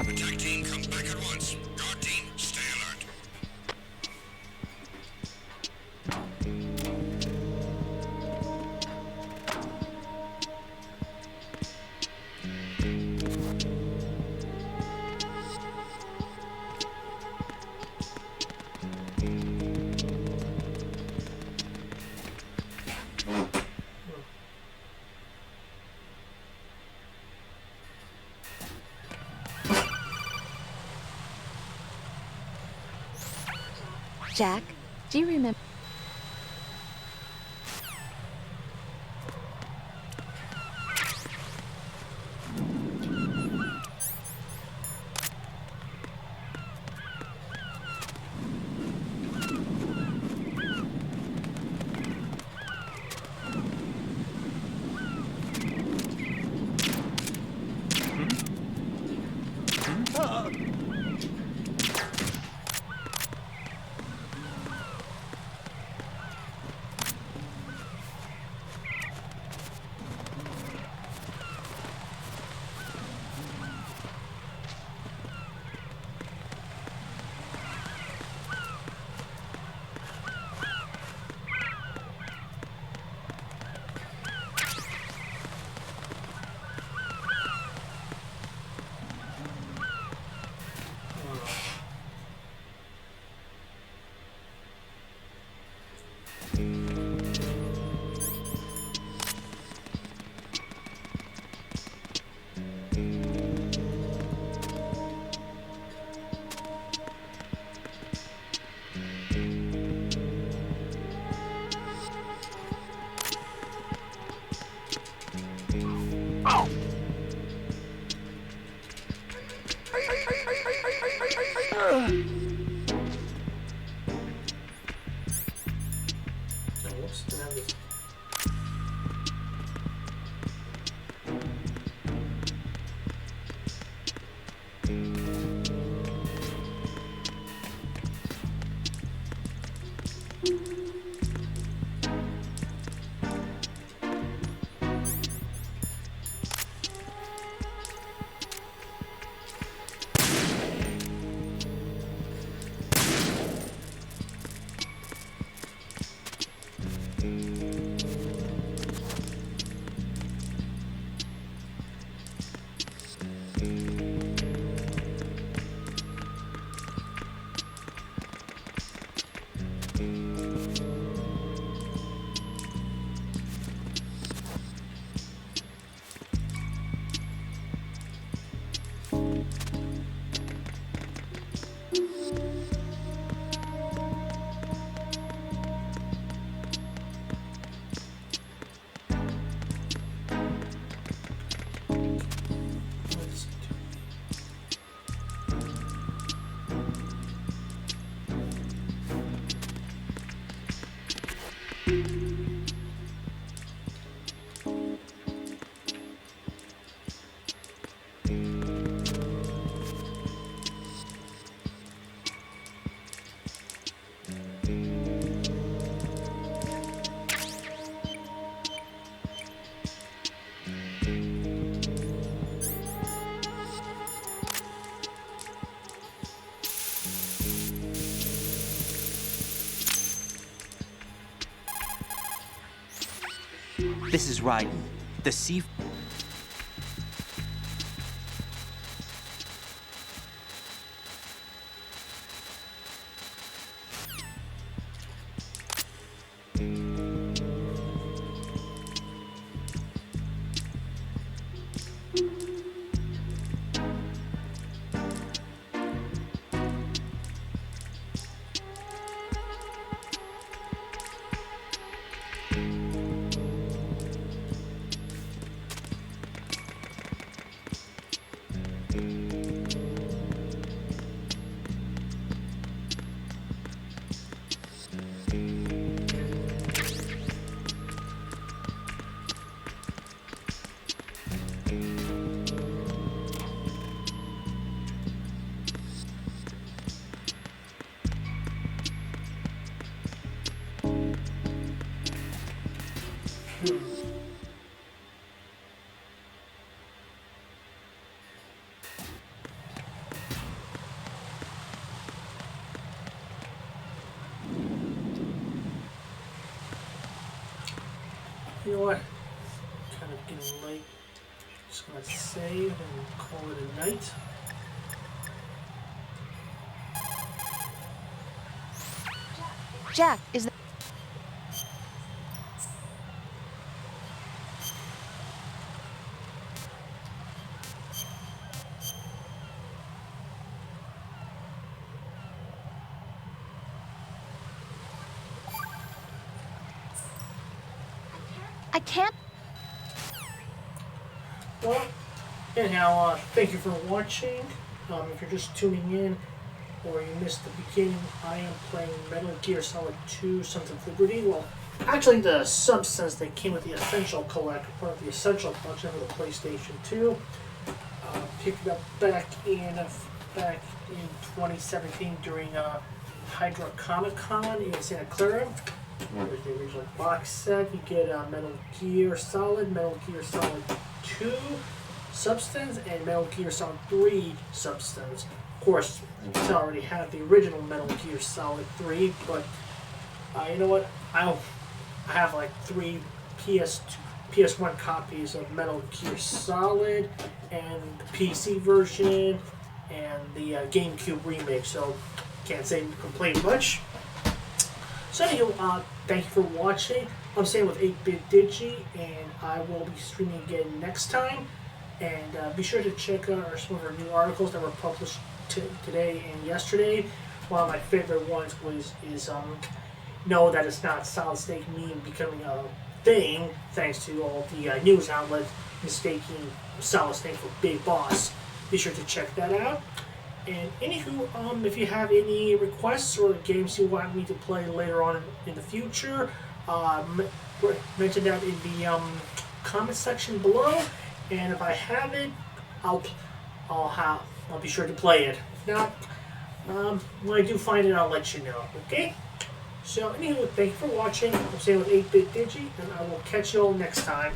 Attack team comes back at once. Guard team, stay alert. Jack, do you remember? Whoops, didn't have this. This is Raiden, the sea... You know what? Kind of getting late. Just gonna save and call it a night. Jack, is that... I can't... Well, anyhow, thank you for watching. If you're just tuning in or you missed the beginning, I am playing Metal Gear Solid 2 Sons of Liberty. Well, actually the Substance that came with the Essential Collect, part of the Essential Collection for the PlayStation 2. Picked it up back in 2017 during Hydra Comic Con in Santa Clara. There's the original box set. You get Metal Gear Solid 2 Substance, and Metal Gear Solid 3 Substance. Of course, I already have the original Metal Gear Solid 3, but you know what? I have like 3 PS1 copies of Metal Gear Solid, and the PC version, and the GameCube remake, so can't say complain much. So anyway, thank you for watching. I'm staying with 8-Bit Digi, and I will be streaming again next time. And be sure to check out some of our new articles that were published today and yesterday. One of my favorite ones is know that it's not Solid Snake meme becoming a thing, thanks to all the news outlets mistaking Solid Snake for Big Boss. Be sure to check that out. And anywho, if you have any requests or games you want me to play later on in the future, mention that in the comment section below. And if I have it, I'll be sure to play it. If not, when I do find it, I'll let you know. Okay? So anyway, thank you for watching. I'm staying with 8-Bit Digi, and I will catch you all next time.